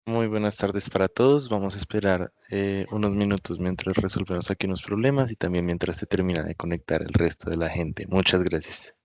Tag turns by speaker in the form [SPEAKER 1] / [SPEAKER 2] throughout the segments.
[SPEAKER 1] Muy buenas tardes para todos. Vamos a esperar unos minutos mientras resolvemos aquí unos problemas y también mientras se termina de conectar el resto de la gente. Muchas gracias.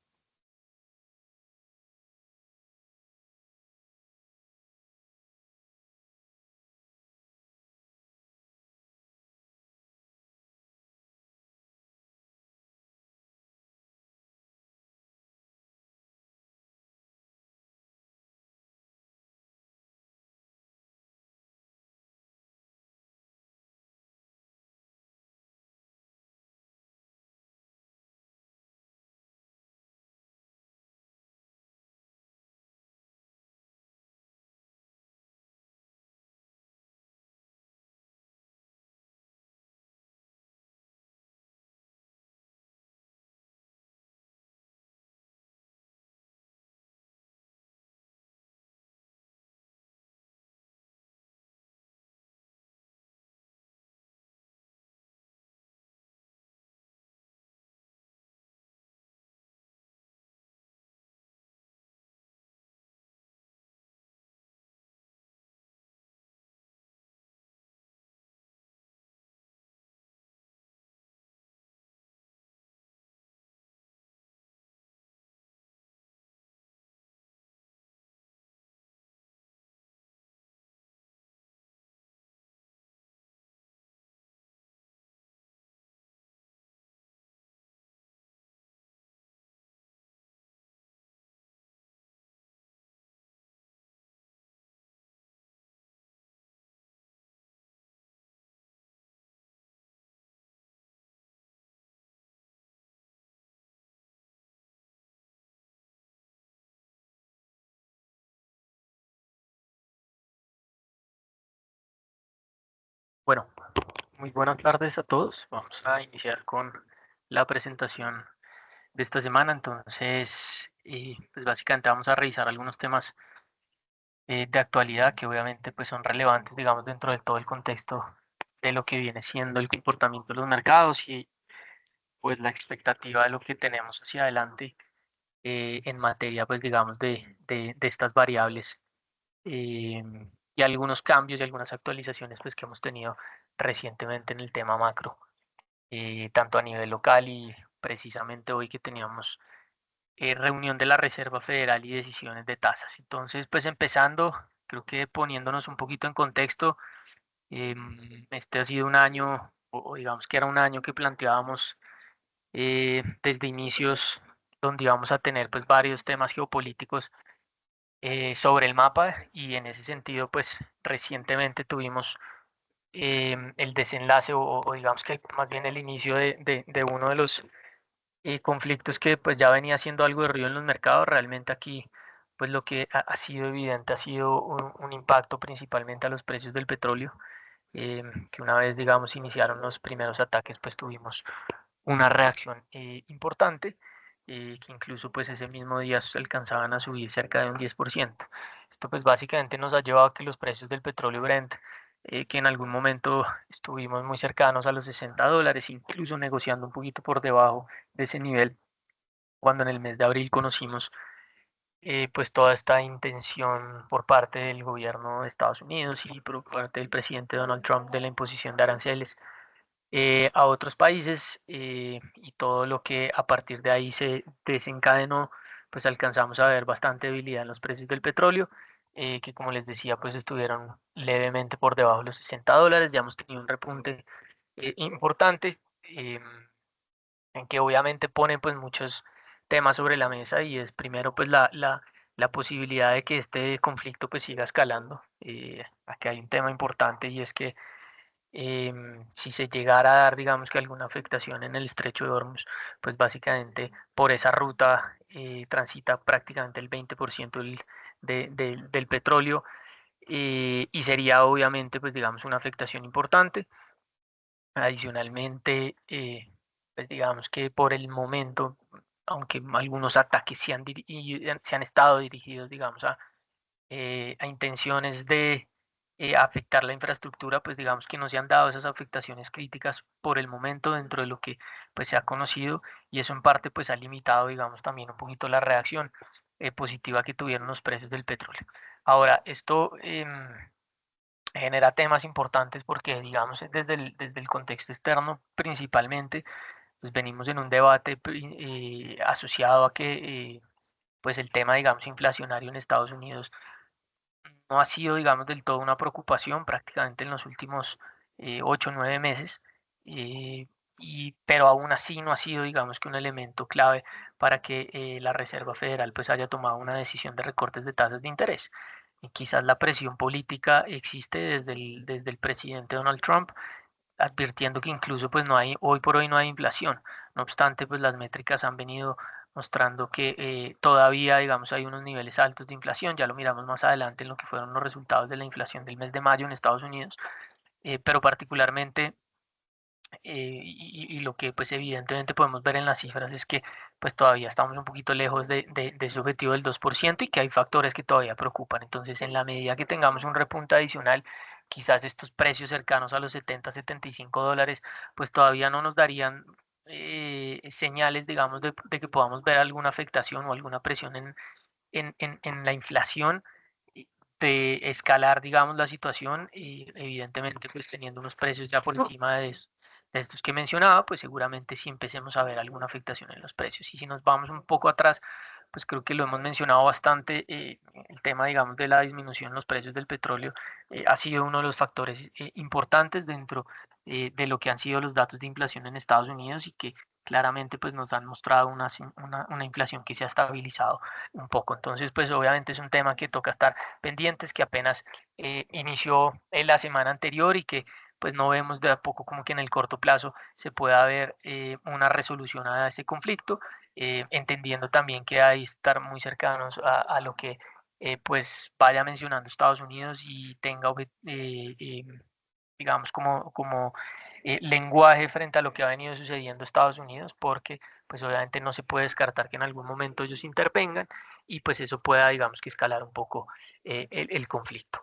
[SPEAKER 2] Bueno, muy buenas tardes a todos. Vamos a iniciar con la presentación de esta semana. Entonces, pues básicamente vamos a revisar algunos temas de actualidad que obviamente pues son relevantes, digamos, dentro de todo el contexto de lo que viene siendo el comportamiento de los mercados y pues la expectativa de lo que tenemos hacia adelante en materia, pues digamos, de estas variables eh, y algunos cambios y algunas actualizaciones pues que hemos tenido recientemente en el tema macro. Tanto a nivel local y precisamente hoy que teníamos reunión de la Reserva Federal y decisiones de tasas. Entonces, pues empezando, creo que poniéndonos un poquito en contexto, este ha sido un año, o digamos que era un año que planteábamos desde inicios donde íbamos a tener pues varios temas geopolíticos sobre el mapa y en ese sentido pues recientemente tuvimos el desenlace o digamos que más bien el inicio de uno de los conflictos que pues ya venía siendo algo de ruido en los mercados. Realmente aquí pues lo que ha sido evidente ha sido un impacto principalmente a los precios del petróleo, que una vez digamos iniciaron los primeros ataques pues tuvimos una reacción importante. Que incluso pues ese mismo día alcanzaban a subir cerca de un 10%. Esto pues básicamente nos ha llevado a que los precios del petróleo Brent, que en algún momento estuvimos muy cercanos a los $60, incluso negociando un poquito por debajo de ese nivel, cuando en el mes de abril conocimos pues toda esta intención por parte del gobierno de Estados Unidos y por parte del presidente Donald Trump de la imposición de aranceles a otros países, y todo lo que a partir de ahí se desencadenó, pues alcanzamos a ver bastante debilidad en los precios del petróleo, que como les decía, pues estuvieron levemente por debajo de los $60. Ya hemos tenido un repunte importante, en que obviamente pone pues muchos temas sobre la mesa y es primero pues la posibilidad de que este conflicto pues siga escalando. Aquí hay un tema importante y es que si se llegara a dar, digamos que alguna afectación en el estrecho de Hormuz, pues básicamente por esa ruta transita prácticamente el 20% del petróleo, y sería obviamente, pues digamos, una afectación importante. Adicionalmente, pues digamos que por el momento, aunque algunos ataques se han estado dirigidos, digamos, a intenciones de afectar la infraestructura, pues digamos que no se han dado esas afectaciones críticas por el momento dentro de lo que pues se ha conocido, y eso en parte pues ha limitado, digamos, también un poquito la reacción positiva que tuvieron los precios del petróleo. Ahora, esto genera temas importantes porque, digamos, desde el contexto externo principalmente, pues venimos en un debate asociado a que pues el tema, digamos, inflacionario en Estados Unidos no ha sido, digamos, del todo una preocupación prácticamente en los últimos 8 o 9 meses, eh, pero aún así no ha sido, digamos, que un elemento clave para que la Reserva Federal pues haya tomado una decisión de recortes de tasas de interés. Y quizás la presión política existe desde el presidente Donald Trump, advirtiendo que incluso pues no hay, hoy por hoy no hay inflación. No obstante, pues las métricas han venido mostrando que todavía, digamos, hay unos niveles altos de inflación. Ya lo miramos más adelante en lo que fueron los resultados de la inflación del mes de mayo en Estados Unidos, pero particularmente y lo que pues evidentemente podemos ver en las cifras es que pues todavía estamos un poquito lejos de ese objetivo del 2% y que hay factores que todavía preocupan. Entonces, en la medida que tengamos un repunte adicional, quizás estos precios cercanos a los 70 a 75 dólares, pues todavía no nos darían señales, digamos, de que podamos ver alguna afectación o alguna presión en la inflación, de escalar, digamos, la situación y evidentemente pues teniendo unos precios ya por encima de estos que mencionaba, pues seguramente sí empecemos a ver alguna afectación en los precios. Y si nos vamos un poco atrás, pues creo que lo hemos mencionado bastante, el tema, digamos, de la disminución en los precios del petróleo ha sido uno de los factores importantes dentro de lo que han sido los datos de inflación en Estados Unidos y que claramente pues nos han mostrado una inflación que se ha estabilizado un poco. Entonces, pues obviamente es un tema que toca estar pendientes, que apenas inició la semana anterior y que pues no vemos de a poco como que en el corto plazo se pueda ver una resolución a ese conflicto, entendiendo también que hay que estar muy cercanos a lo que pues vaya mencionando Estados Unidos y tenga, digamos, como lenguaje frente a lo que ha venido sucediendo en Estados Unidos, porque pues obviamente no se puede descartar que en algún momento ellos intervengan y pues eso pueda, digamos, que escalar un poco el conflicto.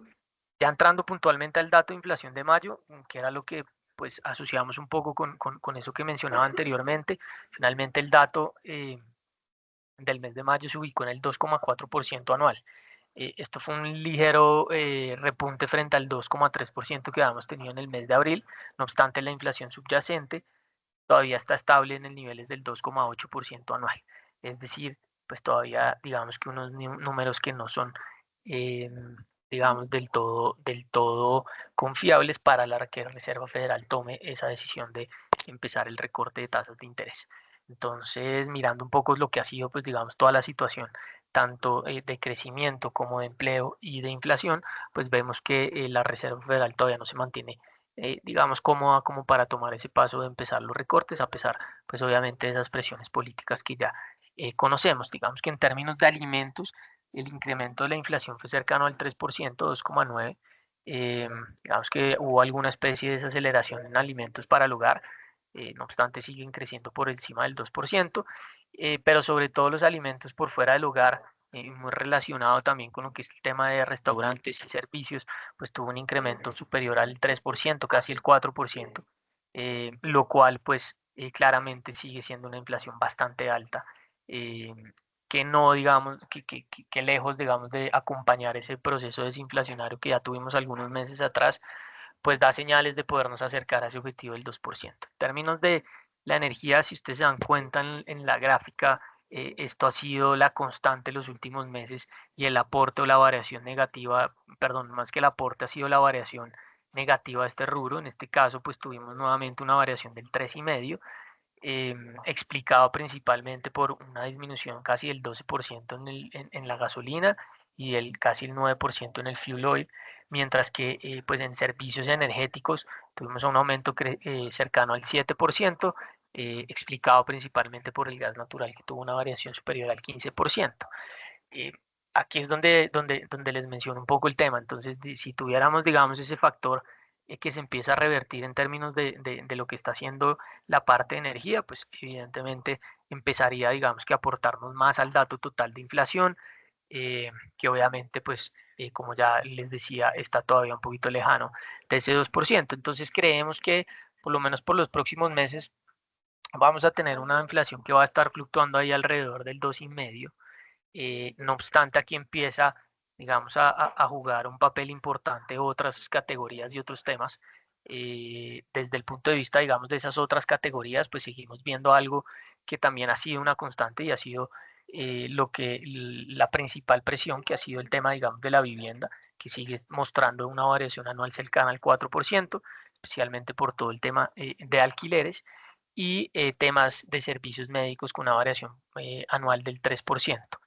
[SPEAKER 2] Ya entrando puntualmente al dato de inflación de mayo, que era lo que pues asociamos un poco con eso que mencionaba anteriormente, finalmente el dato del mes de mayo se ubicó en el 2,4% anual. Esto fue un ligero repunte frente al 2,3% que habíamos tenido en el mes de abril. No obstante, la inflación subyacente todavía está estable en el niveles del 2,8% anual. Es decir, pues todavía digamos que unos números que no son, eh, digamos, del todo confiables para la que la Reserva Federal tome esa decisión de empezar el recorte de tasas de interés. Entonces, mirando un poco lo que ha sido, pues digamos, toda la situación, tanto de crecimiento como de empleo y de inflación, pues vemos que la Reserva Federal todavía no se mantiene digamos, cómoda como para tomar ese paso de empezar los recortes, a pesar, pues obviamente, de esas presiones políticas que ya conocemos. Digamos que en términos de alimentos, el incremento de la inflación fue cercano al 3%, 2,9%. Eh, digamos que hubo alguna especie de desaceleración en alimentos para el hogar, no obstante siguen creciendo por encima del 2%, pero sobre todo los alimentos por fuera del hogar, muy relacionado también con lo que es el tema de restaurantes y servicios, pues tuvo un incremento superior al 3%, casi el 4%, lo cual pues claramente sigue siendo una inflación bastante alta, eh, que no digamos, que lejos digamos de acompañar ese proceso desinflacionario que ya tuvimos algunos meses atrás, pues da señales de podernos acercar a ese objetivo del 2%. En términos de la energía, si ustedes se dan cuenta en la gráfica, esto ha sido la constante los últimos meses y el aporte o la variación negativa, perdón, más que el aporte ha sido la variación negativa de este rubro. En este caso, pues tuvimos nuevamente una variación del 3,5%, explicado principalmente por una disminución casi del 12% en la gasolina y casi el 9% en el fuel oil, mientras que pues en servicios energéticos tuvimos un aumento cercano al 7%, explicado principalmente por el gas natural que tuvo una variación superior al 15%. Eh, Aquí es donde les menciono un poco el tema. Entonces, si tuviéramos, digamos, ese factor que se empieza a revertir en términos de lo que está haciendo la parte de energía, pues evidentemente empezaría, digamos, que a aportarnos más al dato total de inflación, que obviamente, pues, como ya les decía, está todavía un poquito lejano de ese 2%. Entonces, creemos que, por lo menos por los próximos meses, vamos a tener una inflación que va a estar fluctuando ahí alrededor del 2,5%. No obstante, aquí empieza digamos, a jugar un papel importante otras categorías y otros temas. Desde el punto de vista, digamos, de esas otras categorías, pues seguimos viendo algo que también ha sido una constante y ha sido la principal presión, que ha sido el tema, digamos, de la vivienda, que sigue mostrando una variación anual cercana al 4%, especialmente por todo el tema de alquileres y temas de servicios médicos con una variación anual del 3%.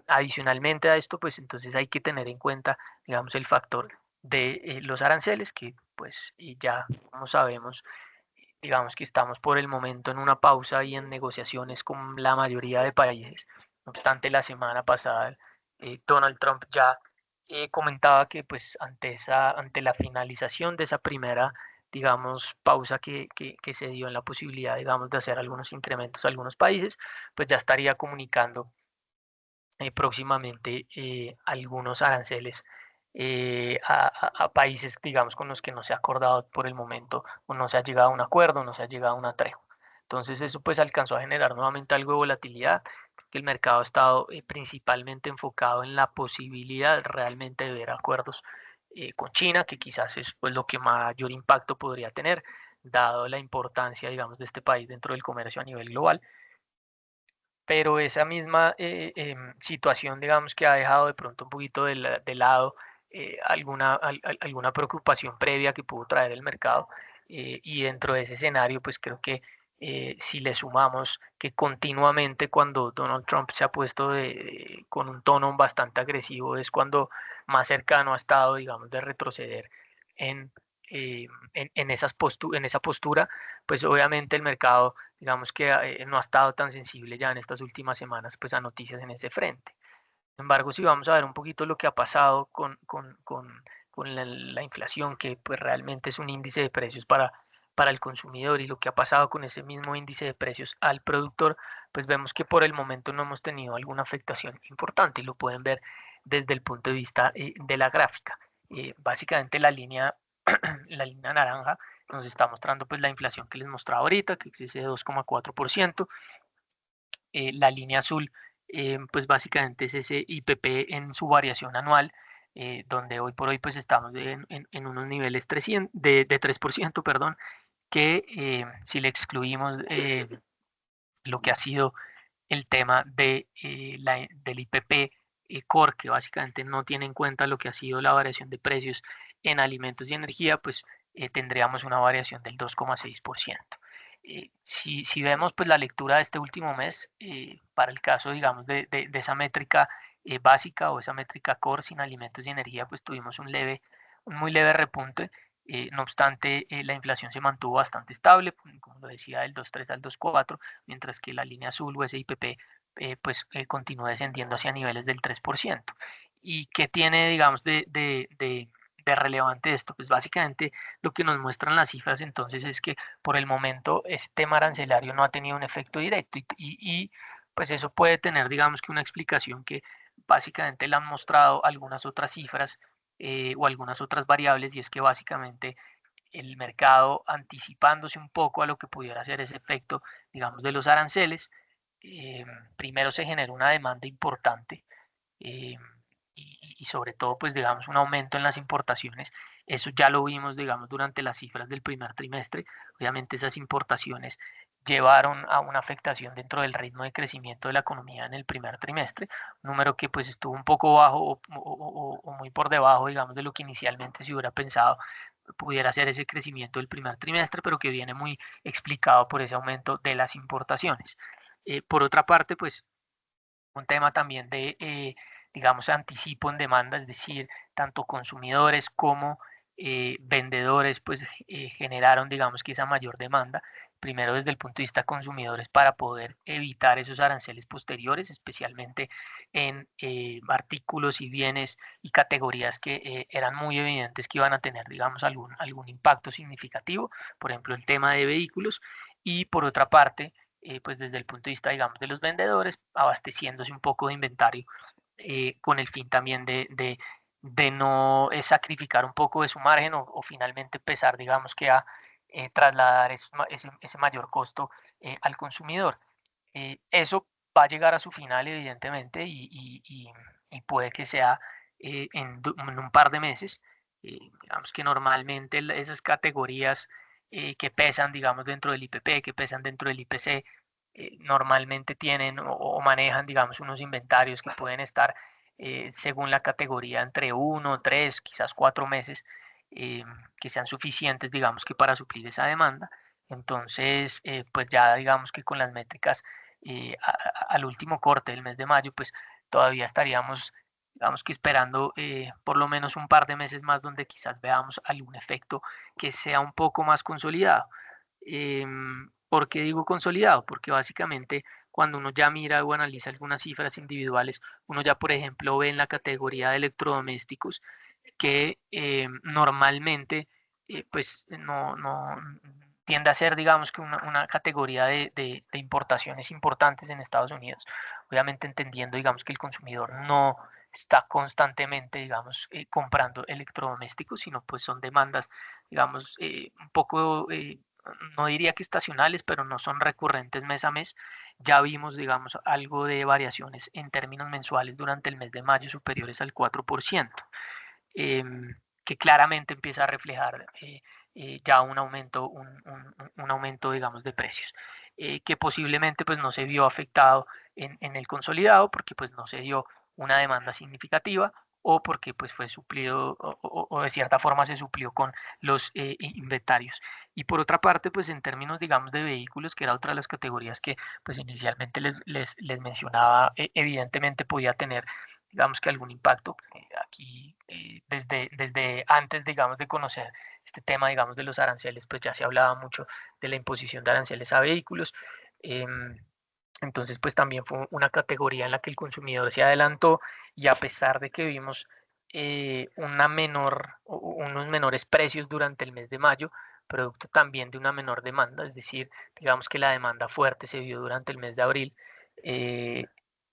[SPEAKER 2] Adicionalmente a esto, pues entonces hay que tener en cuenta, digamos, el factor de los aranceles, que pues ya como sabemos, digamos que estamos por el momento en una pausa y en negociaciones con la mayoría de países. No obstante, la semana pasada Donald Trump ya comentaba que pues ante la finalización de esa primera, digamos, pausa que se dio en la posibilidad, digamos, de hacer algunos incrementos a algunos países, pues ya estaría comunicando próximamente algunos aranceles a países, digamos, con los que no se ha acordado por el momento o no se ha llegado a un acuerdo, no se ha llegado a una tregua. Entonces eso pues alcanzó a generar nuevamente algo de volatilidad, que el mercado ha estado principalmente enfocado en la posibilidad realmente de ver acuerdos con China, que quizás es pues lo que mayor impacto podría tener, dado la importancia, digamos, de este país dentro del comercio a nivel global, pero esa misma situación, digamos, que ha dejado de pronto un poquito de lado alguna preocupación previa que pudo traer el mercado. Y dentro de ese escenario, pues creo que si le sumamos que continuamente cuando Donald Trump se ha puesto con un tono bastante agresivo, es cuando más cercano ha estado, digamos, de retroceder en, en esa postura, pues obviamente el mercado, digamos que no ha estado tan sensible ya en estas últimas semanas pues a noticias en ese frente. Sin embargo, si vamos a ver un poquito lo que ha pasado con la inflación, que pues realmente es un índice de precios para el consumidor, y lo que ha pasado con ese mismo índice de precios al productor, pues vemos que por el momento no hemos tenido alguna afectación importante y lo pueden ver desde el punto de vista de la gráfica. Básicamente la línea naranja nos está mostrando pues la inflación que les mostraba ahorita, que es ese 2,4%. La línea azul, pues básicamente es ese IPP en su variación anual, donde hoy por hoy pues estamos en unos niveles 300, de 3%, perdón, que si le excluimos lo que ha sido el tema del IPP Core, que básicamente no tiene en cuenta lo que ha sido la variación de precios en alimentos y energía, pues tendríamos una variación del 2,6%. Si vemos pues la lectura de este último mes, para el caso, digamos, de esa métrica básica o esa métrica core sin alimentos y energía, pues tuvimos un muy leve repunte. No obstante, la inflación se mantuvo bastante estable, como lo decía, del 2,3 al 2,4, mientras que la línea azul o ese IPP continúa descendiendo hacia niveles del 3%. ¿Y qué tiene, digamos, de relevante esto? Pues básicamente lo que nos muestran las cifras entonces es que por el momento ese tema arancelario no ha tenido un efecto directo pues eso puede tener, digamos, que una explicación que básicamente le han mostrado algunas otras cifras o algunas otras variables, y es que básicamente el mercado anticipándose un poco a lo que pudiera ser ese efecto, digamos, de los aranceles, eh, primero se generó una demanda importante eh, y sobre todo, pues digamos, un aumento en las importaciones. Eso ya lo vimos, digamos, durante las cifras del primer trimestre. Obviamente esas importaciones llevaron a una afectación dentro del ritmo de crecimiento de la economía en el primer trimestre, un número que pues estuvo un poco bajo o muy por debajo, digamos, de lo que inicialmente se hubiera pensado pudiera ser ese crecimiento del primer trimestre, pero que viene muy explicado por ese aumento de las importaciones. Por otra parte, pues un tema también de, digamos, anticipo en demanda, es decir, tanto consumidores como vendedores, pues generaron, digamos, que esa mayor demanda, primero desde el punto de vista consumidores para poder evitar esos aranceles posteriores, especialmente en artículos y bienes y categorías que eran muy evidentes que iban a tener, digamos, algún impacto significativo, por ejemplo, el tema de vehículos, y por otra parte, pues desde el punto de vista, digamos, de los vendedores, abasteciéndose un poco de inventario con el fin también de no sacrificar un poco de su margen o finalmente empezar, digamos, que a trasladar ese mayor costo al consumidor. Eso va a llegar a su final evidentemente y puede que sea en un par de meses. Digamos que normalmente esas categorías que pesan, digamos, dentro del IPP, que pesan dentro del IPC, normalmente tienen o manejan, digamos, unos inventarios que pueden estar según la categoría entre 1, 3, quizás 4 meses, eh, que sean suficientes, digamos, que para suplir esa demanda. Entonces, pues ya digamos que con las métricas al último corte del mes de mayo, pues todavía estaríamos, digamos que esperando por lo menos un par de meses más donde quizás veamos algún efecto que sea un poco más consolidado. ¿Por qué digo consolidado? Porque básicamente cuando uno ya mira o analiza algunas cifras individuales, uno ya, por ejemplo, ve en la categoría de electrodomésticos que normalmente pues no tiende a ser, digamos, que una categoría de importaciones importantes en Estados Unidos. Obviamente entendiendo, digamos, que el consumidor no está constantemente, digamos, comprando electrodomésticos, sino pues son demandas, digamos, un poco, no diría que estacionales, pero no son recurrentes mes a mes. Ya vimos, digamos, algo de variaciones en términos mensuales durante el mes de mayo superiores al 4%, que claramente empieza a reflejar ya un aumento, un aumento, digamos, de precios, que posiblemente pues no se vio afectado en el consolidado porque pues no se dio una demanda significativa o porque pues fue suplido o de cierta forma se suplió con los inventarios. Y por otra parte, pues en términos, digamos, de vehículos, que era otra de las categorías que pues inicialmente les mencionaba, evidentemente podía tener, digamos, que algún impacto. Aquí, desde antes, digamos, de conocer este tema, digamos, de los aranceles, pues ya se hablaba mucho de la imposición de aranceles a vehículos. Em, entonces, pues también fue una categoría en la que el consumidor se adelantó y a pesar de que vimos unos menores precios durante el mes de mayo, producto también de una menor demanda, es decir, digamos que la demanda fuerte se vio durante el mes de abril, eh,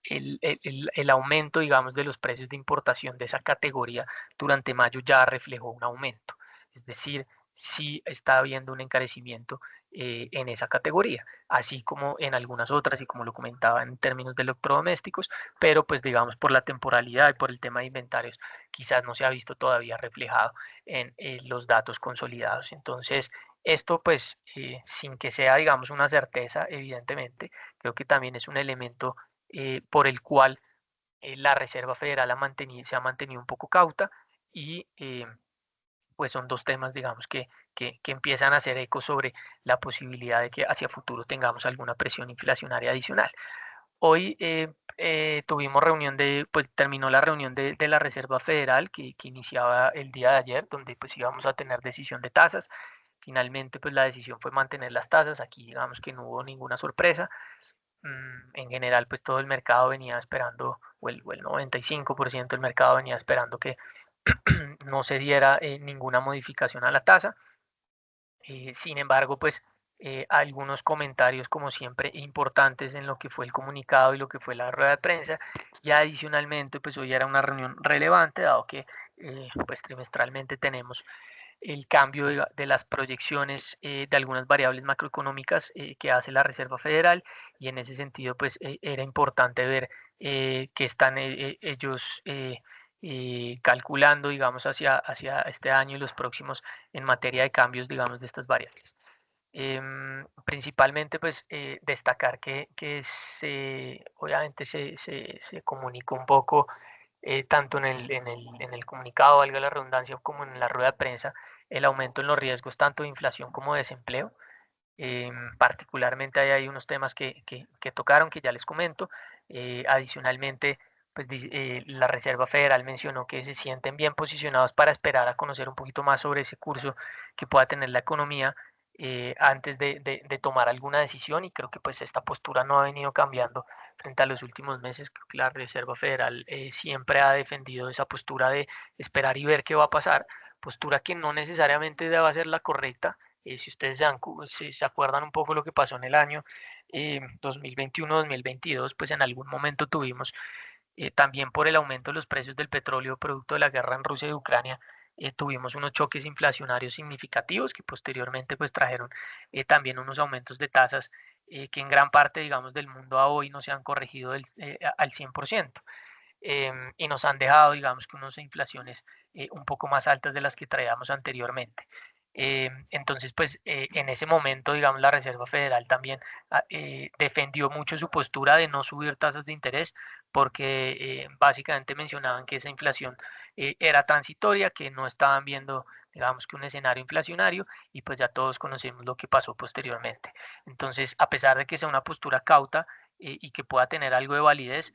[SPEAKER 2] el aumento, digamos, de los precios de importación de esa categoría durante mayo ya reflejó un aumento. Es decir, sí está habiendo un encarecimiento en esa categoría, así como en algunas otras, y como lo comentaba en términos de electrodomésticos, pero pues digamos por la temporalidad y por el tema de inventarios, quizás no se ha visto todavía reflejado en los datos consolidados. Entonces, esto pues sin que sea, digamos, una certeza, evidentemente, creo que también es un elemento por el cual la Reserva Federal se ha mantenido un poco cauta y pues son dos temas, digamos, que empiezan a hacer eco sobre la posibilidad de que hacia futuro tengamos alguna presión inflacionaria adicional. Hoy tuvimos pues terminó la reunión de la Reserva Federal que iniciaba el día de ayer, donde pues íbamos a tener decisión de tasas. Finalmente, pues la decisión fue mantener las tasas. Aquí digamos que no hubo ninguna sorpresa. En general, pues todo el mercado venía esperando, o el 95% del mercado venía esperando que no se diera ninguna modificación a la tasa. Sin embargo, pues algunos comentarios, como siempre, importantes en lo que fue el comunicado y lo que fue la rueda de prensa. Y adicionalmente, pues hoy era una reunión relevante, dado que pues trimestralmente tenemos el cambio de las proyecciones de algunas variables macroeconómicas que hace la Reserva Federal, y en ese sentido pues era importante ver qué están ellos calculando, digamos, hacia este año y los próximos en materia de cambios, digamos, de estas variables. Principalmente pues destacar que obviamente se comunicó un poco tanto en el comunicado, valga la redundancia, como en la rueda de prensa, el aumento en los riesgos tanto de inflación como de desempleo. Particularmente ahí hay unos temas que tocaron, que ya les comento. Adicionalmente, pues la Reserva Federal mencionó que se sienten bien posicionados para esperar a conocer un poquito más sobre ese curso que pueda tener la economía antes de tomar alguna decisión, y creo que pues esta postura no ha venido cambiando frente a los últimos meses. Creo que la Reserva Federal siempre ha defendido esa postura de esperar y ver qué va a pasar, postura que no necesariamente debe ser la correcta. Si ustedes si se acuerdan un poco lo que pasó en el año 2021-2022, pues en algún momento tuvimos, también por el aumento de los precios del petróleo producto de la guerra en Rusia y Ucrania, tuvimos unos choques inflacionarios significativos que posteriormente pues trajeron también unos aumentos de tasas que en gran parte, digamos, del mundo a hoy no se han corregido al 100%. Y nos han dejado, digamos, que unas inflaciones un poco más altas de las que traíamos anteriormente. Entonces, pues en ese momento, digamos, la Reserva Federal también defendió mucho su postura de no subir tasas de interés porque básicamente mencionaban que esa inflación era transitoria, que no estaban viendo, digamos, que un escenario inflacionario y pues ya todos conocemos lo que pasó posteriormente. Entonces, a pesar de que sea una postura cauta y que pueda tener algo de validez,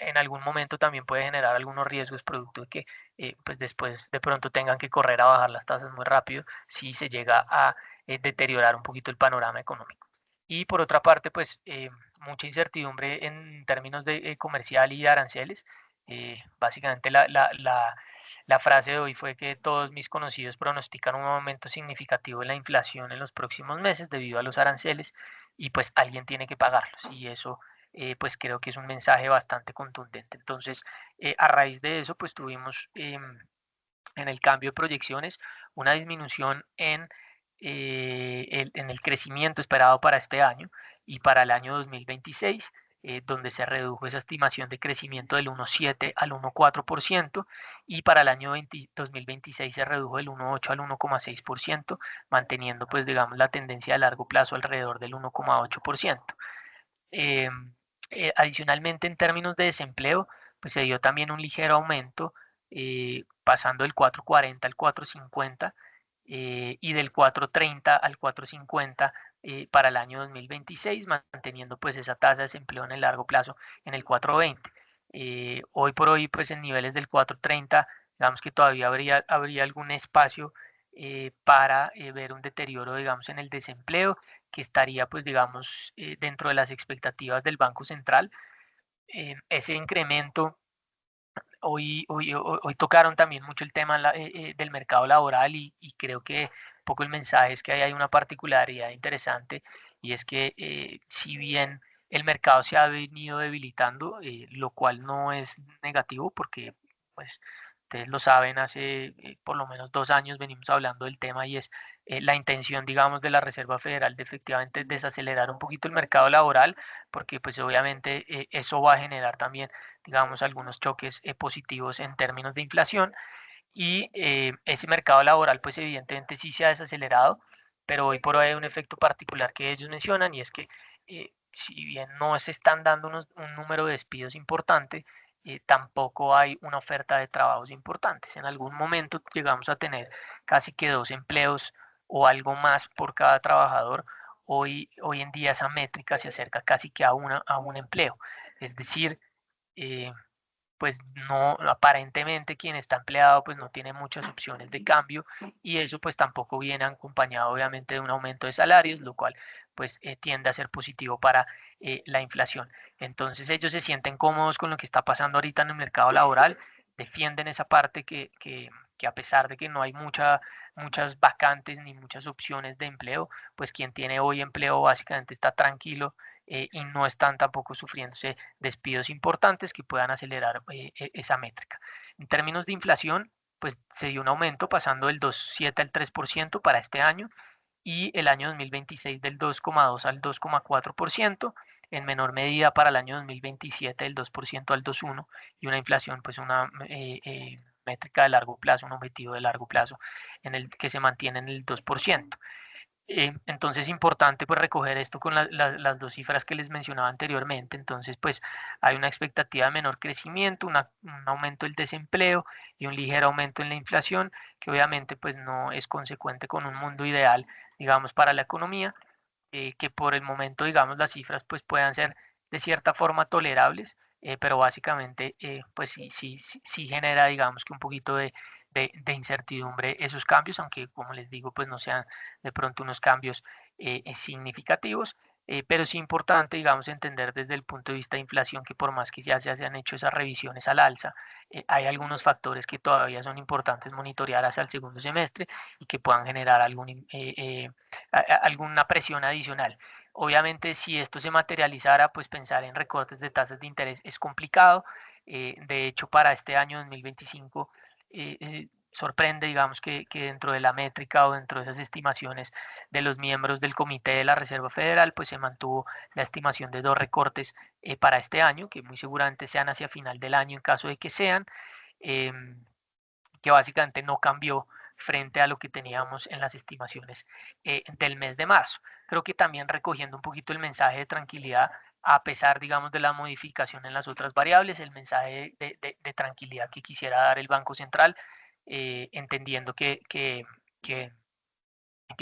[SPEAKER 2] en algún momento también puede generar algunos riesgos producto de que pues después de pronto tengan que correr a bajar las tasas muy rápido si se llega a deteriorar un poquito el panorama económico. Y por otra parte, pues mucha incertidumbre en términos de comercial y aranceles. Básicamente la frase de hoy fue que todos mis conocidos pronostican un aumento significativo en la inflación en los próximos meses debido a los aranceles y pues alguien tiene que pagarlos y eso pues creo que es un mensaje bastante contundente. Entonces, a raíz de eso, pues tuvimos en el cambio de proyecciones una disminución en el crecimiento esperado para este año y para el año 2026, donde se redujo esa estimación de crecimiento del 1,7 al 1,4% y para el año 2026 se redujo del 1,8 al 1,6%, manteniendo pues digamos la tendencia a largo plazo alrededor del 1,8%. Eh, Adicionalmente, en términos de desempleo, pues se dio también un ligero aumento, pasando del 4,40 al 4,50 y del 4,30 al 4,50 para el año 2026, manteniendo pues esa tasa de desempleo en el largo plazo en el 4,20. Hoy por hoy, pues en niveles del 4,30, digamos que todavía habría algún espacio para ver un deterioro, digamos, en el desempleo que estaría, pues, digamos, dentro de las expectativas del Banco Central. Ese incremento, hoy tocaron también mucho el tema del mercado laboral y creo que un poco el mensaje es que hay una particularidad interesante y es que si bien el mercado se ha venido debilitando, lo cual no es negativo porque pues ustedes lo saben, hace por lo menos 2 años venimos hablando del tema y es la intención, digamos, de la Reserva Federal de efectivamente desacelerar un poquito el mercado laboral porque pues obviamente eso va a generar también digamos, algunos choques positivos en términos de inflación y ese mercado laboral, pues evidentemente sí se ha desacelerado, pero hoy por hoy hay un efecto particular que ellos mencionan y es que si bien no se están dando un número de despidos importante, tampoco hay una oferta de trabajos importantes. En algún momento llegamos a tener casi que 2 empleos o algo más por cada trabajador. Hoy en día esa métrica se acerca casi que a un empleo. Es decir, eh, pues no, aparentemente quien está empleado pues no tiene muchas opciones de cambio y eso pues tampoco viene acompañado obviamente de un aumento de salarios, lo cual pues tiende a ser positivo para la inflación. Entonces ellos se sienten cómodos con lo que está pasando ahorita en el mercado laboral, defienden esa parte que a pesar de que no hay muchas vacantes ni muchas opciones de empleo, pues quien tiene hoy empleo básicamente está tranquilo y no están tampoco sufriéndose despidos importantes que puedan acelerar esa métrica. En términos de inflación, pues se dio un aumento pasando del 2,7 al 3% para este año y el año 2026 del 2,2 al 2,4%, en menor medida para el año 2027 del 2% al 2,1 y una inflación, pues una métrica de largo plazo, un objetivo de largo plazo en el que se mantiene en el 2%. Entonces es importante pues recoger esto con las dos cifras que les mencionaba anteriormente. Entonces pues hay una expectativa de menor crecimiento, un aumento del desempleo y un ligero aumento en la inflación, que obviamente pues no es consecuente con un mundo ideal, digamos, para la economía, que por el momento, digamos, las cifras pues puedan ser de cierta forma tolerables, pero básicamente pues sí genera, digamos, que un poquito de incertidumbre esos cambios, aunque como les digo, pues no sean de pronto unos cambios significativos. Pero sí importante, digamos, entender desde el punto de vista de inflación que por más que ya se hayan hecho esas revisiones al alza, hay algunos factores que todavía son importantes monitorear hacia el segundo semestre y que puedan generar alguna presión adicional. Obviamente, si esto se materializara, pues pensar en recortes de tasas de interés es complicado. De hecho, para este año 2025, sorprende, digamos, que dentro de la métrica o dentro de esas estimaciones de los miembros del Comité de la Reserva Federal, pues se mantuvo la estimación de 2 recortes para este año, que muy seguramente sean hacia final del año en caso de que sean, que básicamente no cambió frente a lo que teníamos en las estimaciones del mes de marzo. Creo que también recogiendo un poquito el mensaje de tranquilidad, a pesar, digamos, de la modificación en las otras variables, el mensaje de tranquilidad que quisiera dar el Banco Central, entendiendo que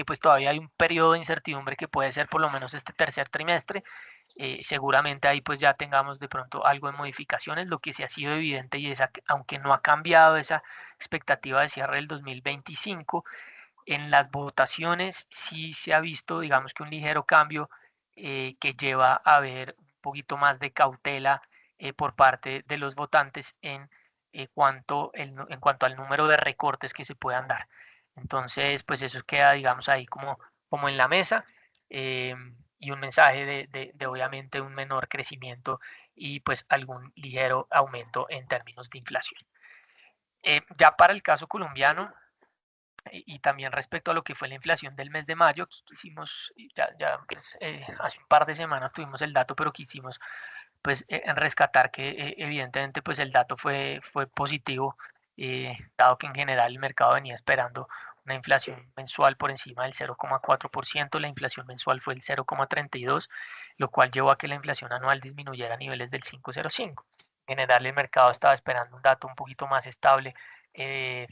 [SPEAKER 2] pues todavía hay un periodo de incertidumbre que puede ser por lo menos este tercer trimestre. Seguramente ahí pues ya tengamos de pronto algo de modificaciones. Lo que sí ha sido evidente y es aunque no ha cambiado esa expectativa de cierre del 2025, en las votaciones sí se ha visto, digamos, que un ligero cambio que lleva a ver un poquito más de cautela por parte de los votantes en cuanto al número de recortes que se puedan dar. Entonces, pues eso queda, digamos, ahí como en la mesa, eh, y un mensaje de obviamente un menor crecimiento y pues algún ligero aumento en términos de inflación. Ya para el caso colombiano, y también respecto a lo que fue la inflación del mes de mayo, quisimos, ya pues, hace un par de semanas tuvimos el dato, pero quisimos pues en rescatar que evidentemente pues el dato fue positivo, dado que en general el mercado venía esperando una inflación mensual por encima del 0,4%, la inflación mensual fue el 0,32%, lo cual llevó a que la inflación anual disminuyera a niveles del 5,05%. En general el mercado estaba esperando un dato un poquito más estable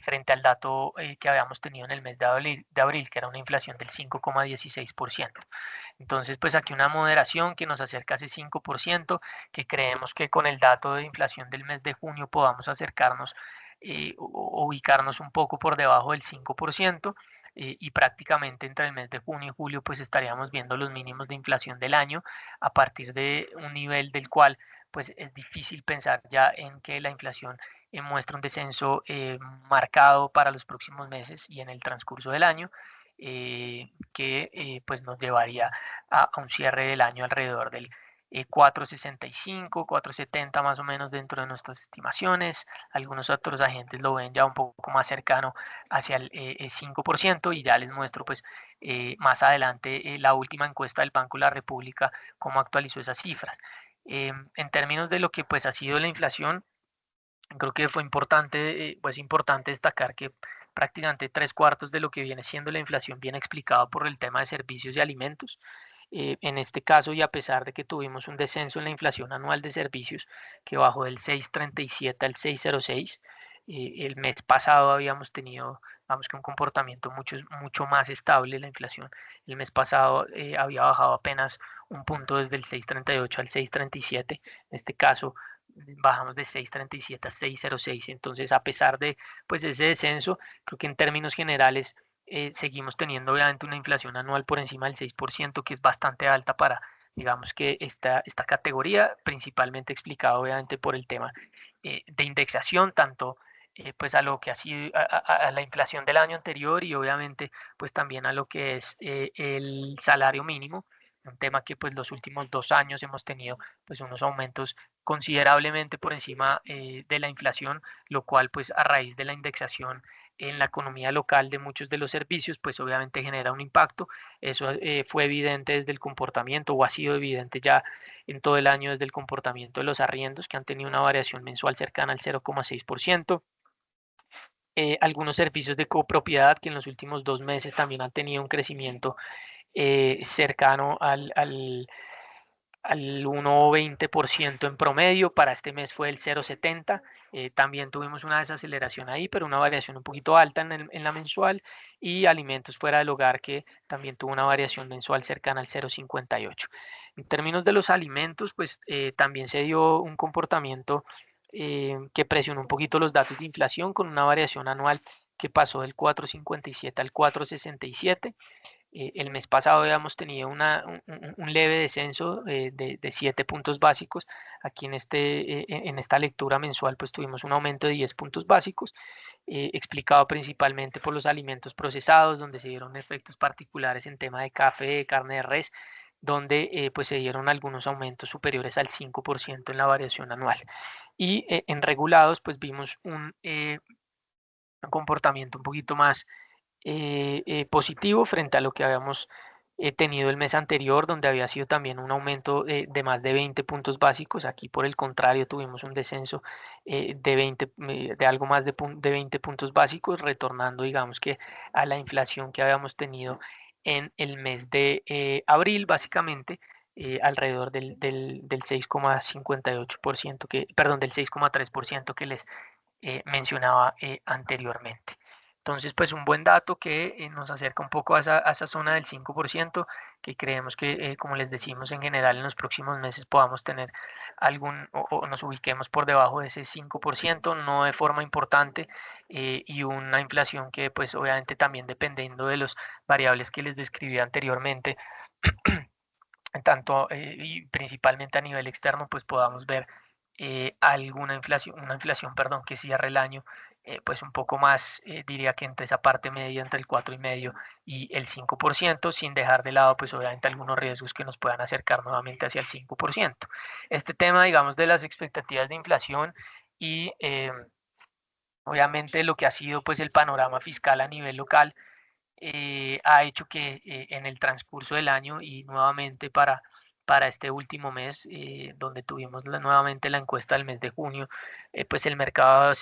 [SPEAKER 2] frente al dato que habíamos tenido en el mes de abril, que era una inflación del 5,16%. Entonces, pues aquí una moderación que nos acerca a ese 5%, que creemos que con el dato de inflación del mes de junio podamos acercarnos o ubicarnos un poco por debajo del 5%. Y prácticamente entre el mes de junio y julio pues estaríamos viendo los mínimos de inflación del año a partir de un nivel del cual pues es difícil pensar ya en que la inflación muestra un descenso marcado para los próximos meses y en el transcurso del año, que pues nos llevaría a un cierre del año alrededor del 4,65, 4,70 más o menos dentro de nuestras estimaciones. Algunos otros agentes lo ven ya un poco más cercano hacia el 5% y ya les muestro pues más adelante la última encuesta del Banco de la República, cómo actualizó esas cifras. En términos de lo que pues ha sido la inflación, creo que fue importante, pues importante destacar que prácticamente 3/4 de lo que viene siendo la inflación viene explicado por el tema de servicios y alimentos. En este caso, y a pesar de que tuvimos un descenso en la inflación anual de servicios que bajó del 6,37 al 6,06, el mes pasado habíamos tenido, vamos, que un comportamiento mucho más estable la inflación. El mes pasado había bajado apenas un punto desde el 6,38 al 6,37. En este caso, bajamos de 6,37 a 6,06. Entonces, a pesar de pues ese descenso, creo que en términos generales seguimos teniendo obviamente una inflación anual por encima del 6%, que es bastante alta para, digamos, que esta categoría, principalmente explicado obviamente por el tema de indexación, tanto pues a lo que ha sido a la inflación del año anterior y obviamente pues también a lo que es el salario mínimo, un tema que pues los últimos 2 años hemos tenido pues unos aumentos considerablemente por encima de la inflación, lo cual pues a raíz de la indexación en la economía local de muchos de los servicios, pues obviamente genera un impacto. Eso fue evidente desde el comportamiento o ha sido evidente ya en todo el año desde el comportamiento de los arriendos, que han tenido una variación mensual cercana al 0,6%. Algunos servicios de copropiedad que en los últimos 2 meses también han tenido un crecimiento cercano al 1,20% en promedio. Para este mes fue el 0,70. También tuvimos una desaceleración ahí, pero una variación un poquito alta en la mensual. Y alimentos fuera del hogar, que también tuvo una variación mensual cercana al 0,58. En términos de los alimentos, pues también se dio un comportamiento que presionó un poquito los datos de inflación con una variación anual que pasó del 4,57 al 4,67. El mes pasado habíamos tenido un leve descenso de 7 puntos básicos. Aquí en esta lectura mensual pues tuvimos un aumento de 10 puntos básicos, explicado principalmente por los alimentos procesados, donde se dieron efectos particulares en tema de café, carne de res, donde pues se dieron algunos aumentos superiores al 5% en la variación anual. Y en regulados pues vimos un comportamiento un poquito más positivo frente a lo que habíamos tenido el mes anterior, donde había sido también un aumento de más de 20 puntos básicos. Aquí, por el contrario, tuvimos un descenso de algo más de 20 puntos básicos, retornando, digamos que, a la inflación que habíamos tenido en el mes de abril, básicamente. Alrededor del 6,58% perdón, del 6,3% que les mencionaba anteriormente. Entonces, pues un buen dato que nos acerca un poco a esa zona del 5%, que creemos que, como les decimos, en general en los próximos meses podamos tener o nos ubiquemos por debajo de ese 5%, no de forma importante, y una inflación que pues obviamente también dependiendo de las variables que les describí anteriormente, tanto y principalmente a nivel externo, pues podamos ver una inflación, perdón, que cierre el año pues un poco más, diría que entre esa parte media, entre el 4,5 y el 5%, sin dejar de lado pues obviamente algunos riesgos que nos puedan acercar nuevamente hacia el 5%. Este tema, digamos, de las expectativas de inflación y obviamente lo que ha sido pues el panorama fiscal a nivel local, ha hecho que en el transcurso del año y nuevamente para este último mes, donde tuvimos nuevamente la encuesta del mes de junio, pues el mercado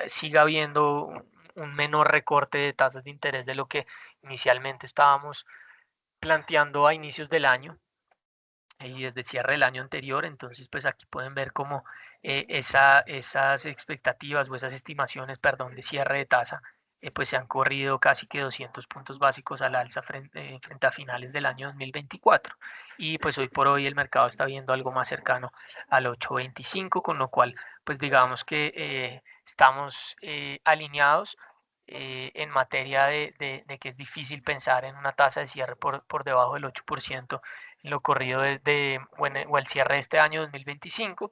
[SPEAKER 2] siga viendo un menor recorte de tasas de interés de lo que inicialmente estábamos planteando a inicios del año y desde cierre del año anterior. Entonces, pues aquí pueden ver cómo esas expectativas o esas estimaciones, perdón, de cierre de tasa, pues se han corrido casi que 200 puntos básicos al alza frente a finales del año 2024. Y pues hoy por hoy el mercado está viendo algo más cercano al 8,25, con lo cual, pues digamos que estamos alineados en materia de que es difícil pensar en una tasa de cierre por debajo del 8% en lo corrido o el cierre de este año 2025,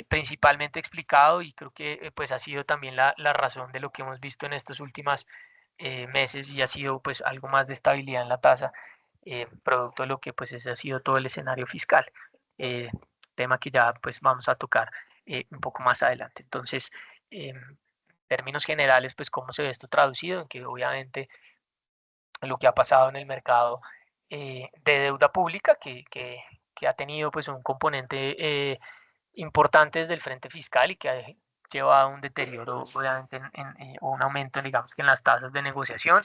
[SPEAKER 2] principalmente explicado, y creo que pues ha sido también la razón de lo que hemos visto en estos últimos meses, y ha sido pues algo más de estabilidad en la tasa, producto de lo que pues ese ha sido todo el escenario fiscal, tema que ya pues vamos a tocar un poco más adelante. Entonces, en términos generales, pues cómo se ve esto traducido, en que obviamente lo que ha pasado en el mercado de deuda pública, que ha tenido pues un componente importante desde el frente fiscal y que ha llevado a un deterioro, obviamente, o un aumento, digamos, que en las tasas de negociación,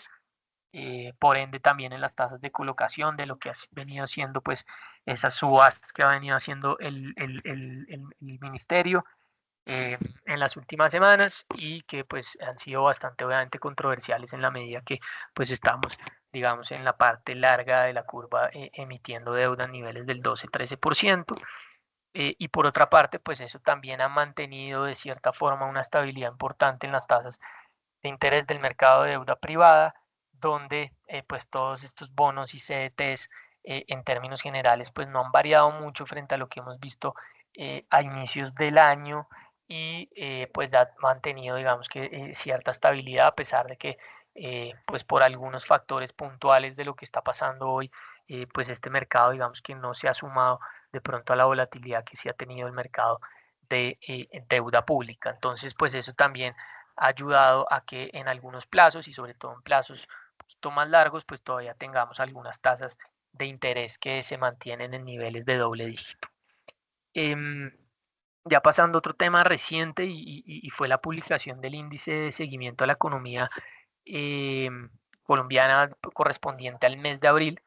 [SPEAKER 2] por ende también en las tasas de colocación de lo que ha venido siendo pues esas subastas que ha venido haciendo el ministerio en las últimas semanas, y que pues han sido bastante obviamente controversiales en la medida que pues estamos, digamos, en la parte larga de la curva, emitiendo deuda a niveles del 12-13%. Y por otra parte, pues eso también ha mantenido de cierta forma una estabilidad importante en las tasas de interés del mercado de deuda privada, donde pues todos estos bonos y CDTs, en términos generales, pues no han variado mucho frente a lo que hemos visto a inicios del año, y pues ha mantenido, digamos que, cierta estabilidad, a pesar de que pues por algunos factores puntuales de lo que está pasando hoy, pues este mercado, digamos que no se ha sumado de pronto a la volatilidad que sí ha tenido el mercado de deuda pública. Entonces, pues eso también ha ayudado a que en algunos plazos, y sobre todo en plazos un poquito más largos, pues todavía tengamos algunas tasas de interés que se mantienen en niveles de doble dígito. Ya pasando a otro tema reciente, y fue la publicación del índice de seguimiento a la economía colombiana correspondiente al mes de abril.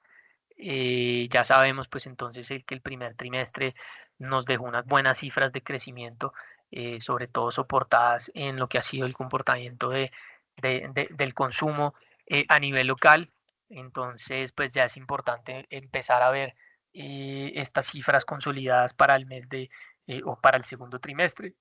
[SPEAKER 2] Ya sabemos pues entonces que el primer trimestre nos dejó unas buenas cifras de crecimiento, sobre todo soportadas en lo que ha sido el comportamiento del consumo a nivel local. Entonces pues ya es importante empezar a ver estas cifras consolidadas para el mes o para el segundo trimestre. En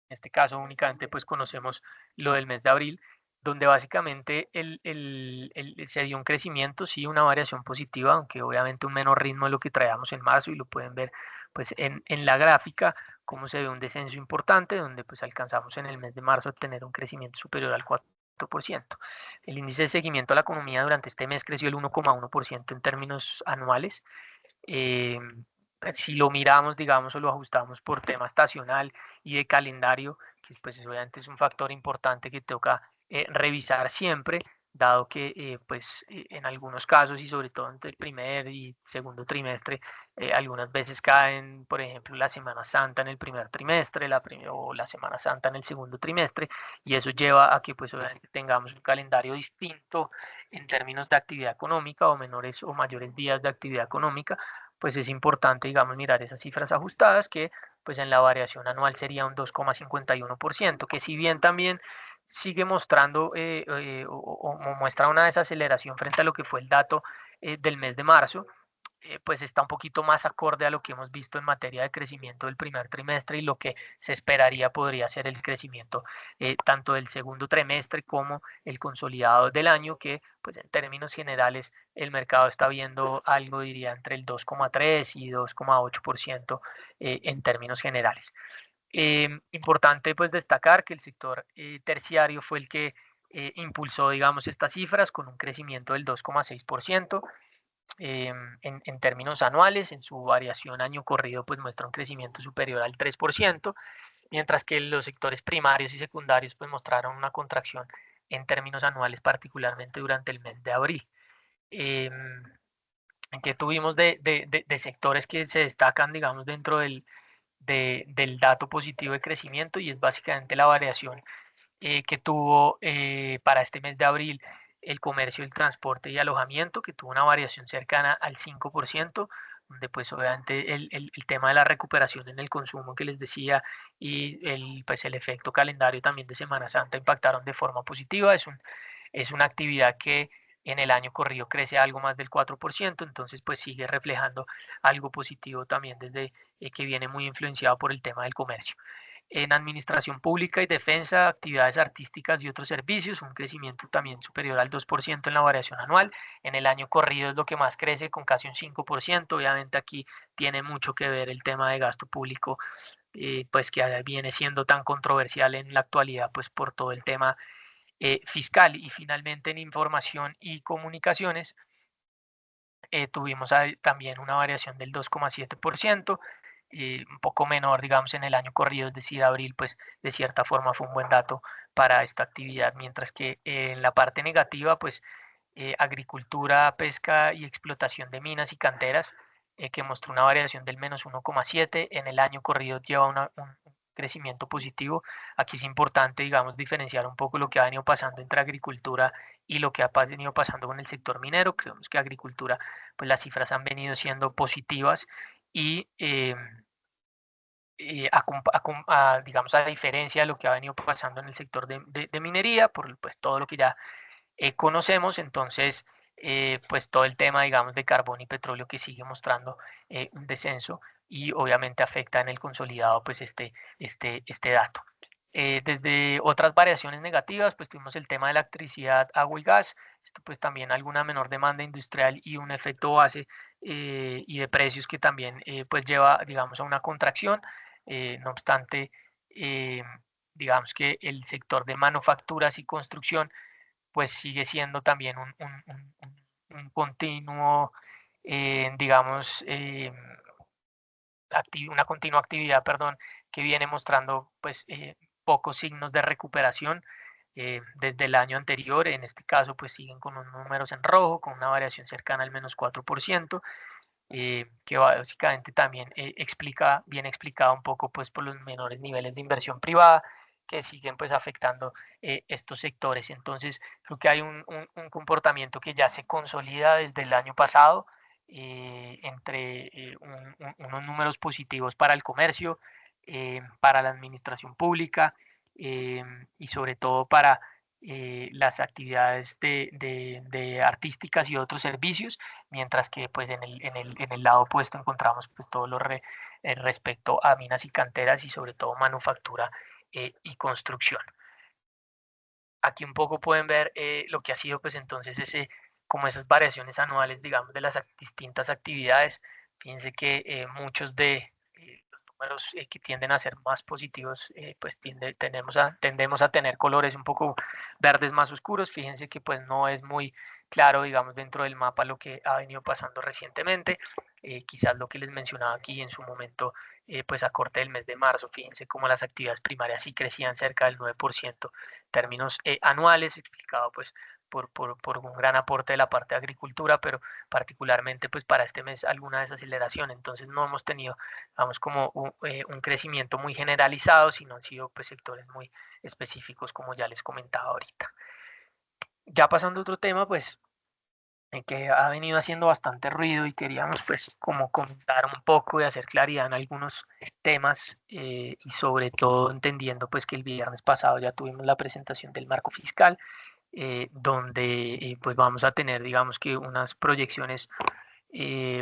[SPEAKER 2] este caso únicamente pues conocemos lo del mes de abril, donde básicamente se dio un crecimiento, sí, una variación positiva, aunque obviamente un menor ritmo de lo que traíamos en marzo, y lo pueden ver pues en la gráfica, cómo se ve un descenso importante, donde pues alcanzamos en el mes de marzo a tener un crecimiento superior al 4%. El índice de seguimiento a la economía durante este mes creció el 1,1% en términos anuales. Eh, si lo miramos, digamos, o lo ajustamos por tema estacional y de calendario, que pues obviamente es un factor importante que toca revisar siempre, dado que en algunos casos y sobre todo entre el primer y segundo trimestre, algunas veces caen, por ejemplo, la Semana Santa en el primer trimestre o la Semana Santa en el segundo trimestre, y eso lleva a que pues obviamente tengamos un calendario distinto en términos de actividad económica o menores o mayores días de actividad económica. Pues es importante, digamos, mirar esas cifras ajustadas que pues en la variación anual sería un 2,51%, que si bien también sigue mostrando o muestra una desaceleración frente a lo que fue el dato del mes de marzo, pues está un poquito más acorde a lo que hemos visto en materia de crecimiento del primer trimestre y lo que se esperaría podría ser el crecimiento tanto del segundo trimestre como el consolidado del año, que pues en términos generales el mercado está viendo algo, diría, entre el 2,3 y 2,8% en términos generales. Importante pues destacar que el sector terciario fue el que impulsó, digamos, estas cifras con un crecimiento del 2,6%. En términos anuales, en su variación año corrido, pues muestra un crecimiento superior al 3%, mientras que los sectores primarios y secundarios pues mostraron una contracción en términos anuales, particularmente durante el mes de abril. Eh, que tuvimos de sectores que se destacan, digamos, dentro del dato positivo de crecimiento, y es básicamente la variación que tuvo para este mes de abril el comercio, el transporte y alojamiento, que tuvo una variación cercana al 5%, donde pues obviamente el tema de la recuperación en el consumo que les decía y pues el efecto calendario también de Semana Santa impactaron de forma positiva. Es una actividad que en el año corrido crece algo más del 4%, entonces pues sigue reflejando algo positivo también desde que viene muy influenciado por el tema del comercio. En administración pública y defensa, actividades artísticas y otros servicios, un crecimiento también superior al 2% en la variación anual. En el año corrido es lo que más crece, con casi un 5%. Obviamente aquí tiene mucho que ver el tema de gasto público, pues que viene siendo tan controversial en la actualidad, pues por todo el tema fiscal. Y finalmente en información y comunicaciones tuvimos también una variación del 2,7%, un poco menor, digamos, en el año corrido, es decir, abril, pues de cierta forma fue un buen dato para esta actividad, mientras que en la parte negativa, pues agricultura, pesca y explotación de minas y canteras, que mostró una variación del menos 1,7, en el año corrido lleva un crecimiento positivo. Aquí es importante, digamos, diferenciar un poco lo que ha venido pasando entre agricultura y lo que ha venido pasando con el sector minero. Creemos que agricultura, pues las cifras han venido siendo positivas y digamos, a diferencia de lo que ha venido pasando en el sector de minería, por pues todo lo que ya conocemos. Entonces pues todo el tema, digamos, de carbón y petróleo que sigue mostrando un descenso y obviamente afecta en el consolidado pues este dato. Desde otras variaciones negativas, pues tuvimos el tema de la electricidad, agua y gas. Esto pues también alguna menor demanda industrial y un efecto base y de precios que también pues lleva, digamos, a una contracción. No obstante, eh, digamos que el sector de manufacturas y construcción pues sigue siendo también un continuo, digamos, una continua actividad, perdón, que viene mostrando pues pocos signos de recuperación desde el año anterior. En este caso pues siguen con unos números en rojo, con una variación cercana al menos 4%, que básicamente también viene explicado un poco pues por los menores niveles de inversión privada que siguen pues afectando estos sectores. Entonces creo que hay un comportamiento que ya se consolida desde el año pasado, entre unos números positivos para el comercio, para la administración pública y sobre todo para las actividades de artísticas y otros servicios, mientras que pues en el lado opuesto encontramos pues todo lo respecto a minas y canteras y sobre todo manufactura y construcción. Aquí un poco pueden ver lo que ha sido pues entonces como esas variaciones anuales, digamos, de las distintas actividades. Fíjense que muchos de los números que tienden a ser más positivos, pues tendemos a tener colores un poco verdes más oscuros. Fíjense que pues no es muy claro, digamos, dentro del mapa lo que ha venido pasando recientemente. quizás lo que les mencionaba aquí en su momento, pues a corte del mes de marzo, fíjense cómo las actividades primarias sí crecían cerca del 9% en términos anuales, explicado pues por un gran aporte de la parte de agricultura, pero particularmente pues para este mes alguna desaceleración. Entonces no hemos tenido, vamos, como un crecimiento muy generalizado, sino han sido pues sectores muy específicos, como ya les comentaba ahorita. Ya pasando a otro tema, pues que ha venido haciendo bastante ruido y queríamos pues como comentar un poco y hacer claridad en algunos temas, y sobre todo entendiendo pues que el viernes pasado ya tuvimos la presentación del marco fiscal, donde pues vamos a tener digamos que unas proyecciones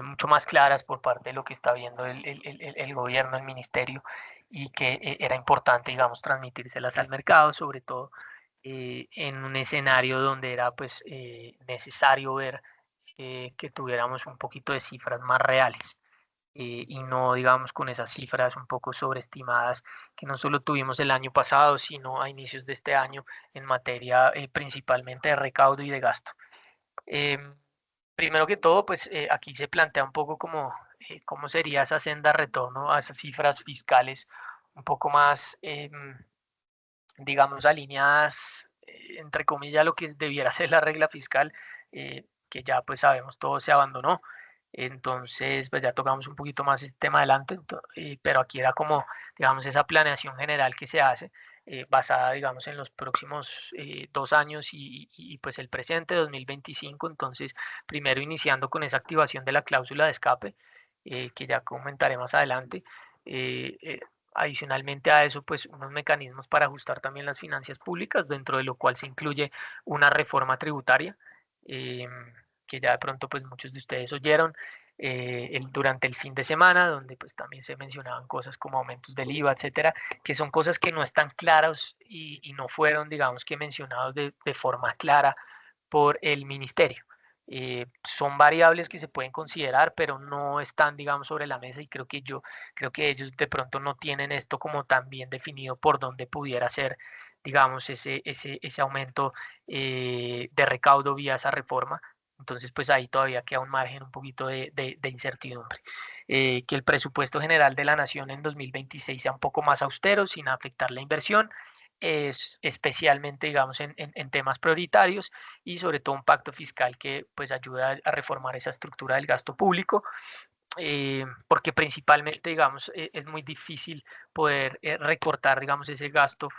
[SPEAKER 2] mucho más claras por parte de lo que está viendo el gobierno, el ministerio, y que era importante, digamos, transmitírselas al mercado, sobre todo en un escenario donde era pues necesario ver que tuviéramos un poquito de cifras más reales. Y no digamos con esas cifras un poco sobreestimadas que no solo tuvimos el año pasado, sino a inicios de este año en materia principalmente de recaudo y de gasto. Em, Primero que todo, pues aquí se plantea un poco como cómo sería esa senda de retorno a esas cifras fiscales un poco más, digamos, alineadas, entre comillas, lo que debiera ser la regla fiscal, que ya pues sabemos todo se abandonó. Entonces, pues ya tocamos un poquito más el tema adelante, pero aquí era como, digamos, esa planeación general que se hace, basada, digamos, en los próximos 2 años pues el presente, 2025. Entonces, primero iniciando con esa activación de la cláusula de escape, que ya comentaré más adelante. eh, eh, Adicionalmente a eso, pues unos mecanismos para ajustar también las finanzas públicas, dentro de lo cual se incluye una reforma tributaria, eh, que ya de pronto pues muchos de ustedes oyeron durante el fin de semana, donde pues también se mencionaban cosas como aumentos del IVA, etcétera, que son cosas que no están claras y no fueron, digamos que mencionados de forma clara por el ministerio. Son variables que se pueden considerar, pero no están, digamos, sobre la mesa, y creo que ellos de pronto no tienen esto como tan bien definido por dónde pudiera ser, digamos, ese aumento de recaudo vía esa reforma. Entonces, pues ahí todavía queda un margen un poquito de incertidumbre. Que el presupuesto general de la nación en 2026 sea un poco más austero, sin afectar la inversión, es especialmente, digamos, en temas prioritarios, y sobre todo un pacto fiscal que pues ayuda a reformar esa estructura del gasto público, porque principalmente, digamos, es muy difícil poder recortar, digamos, ese gasto,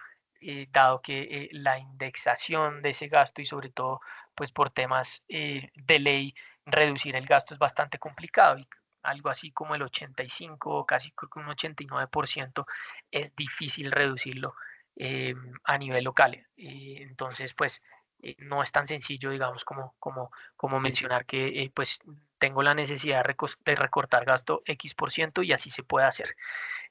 [SPEAKER 2] dado que la indexación de ese gasto y sobre todo, pues por temas de ley, reducir el gasto es bastante complicado, y algo así como el 85, casi creo que un 89% es difícil reducirlo a nivel local. Entonces, pues no es tan sencillo, digamos, como mencionar que pues tengo la necesidad de recortar gasto X% y así se puede hacer.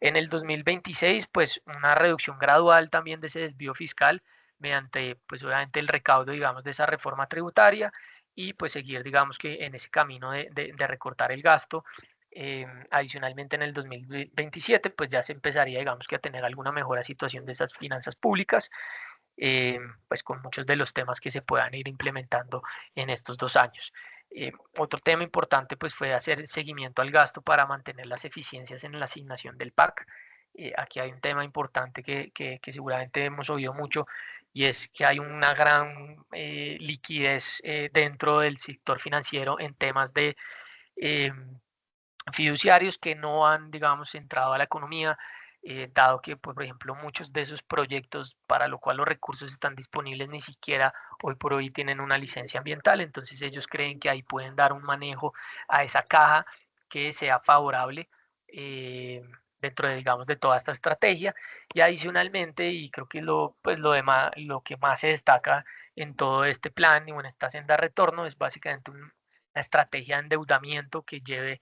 [SPEAKER 2] En el 2026, pues una reducción gradual también de ese desvío fiscal mediante, pues obviamente el recaudo, digamos, de esa reforma tributaria, y pues seguir, digamos, que en ese camino de recortar el gasto. Adicionalmente, en el 2027, pues ya se empezaría, digamos, que a tener alguna mejora situación de esas finanzas públicas, pues con muchos de los temas que se puedan ir implementando en estos 2 años. Otro tema importante pues fue hacer seguimiento al gasto para mantener las eficiencias en la asignación del PAC. Aquí hay un tema importante que seguramente hemos oído mucho, y es que hay una gran liquidez dentro del sector financiero en temas de eh, fiduciarios que no han, digamos, entrado a la economía, dado que, pues, por ejemplo, muchos de esos proyectos para lo cual los recursos están disponibles ni siquiera hoy por hoy tienen una licencia ambiental. Entonces ellos creen que ahí pueden dar un manejo a esa caja que sea favorable dentro de, digamos, de toda esta estrategia. Y adicionalmente, y creo que pues, lo que más se destaca en todo este plan y en esta senda de retorno es básicamente una estrategia de endeudamiento que lleve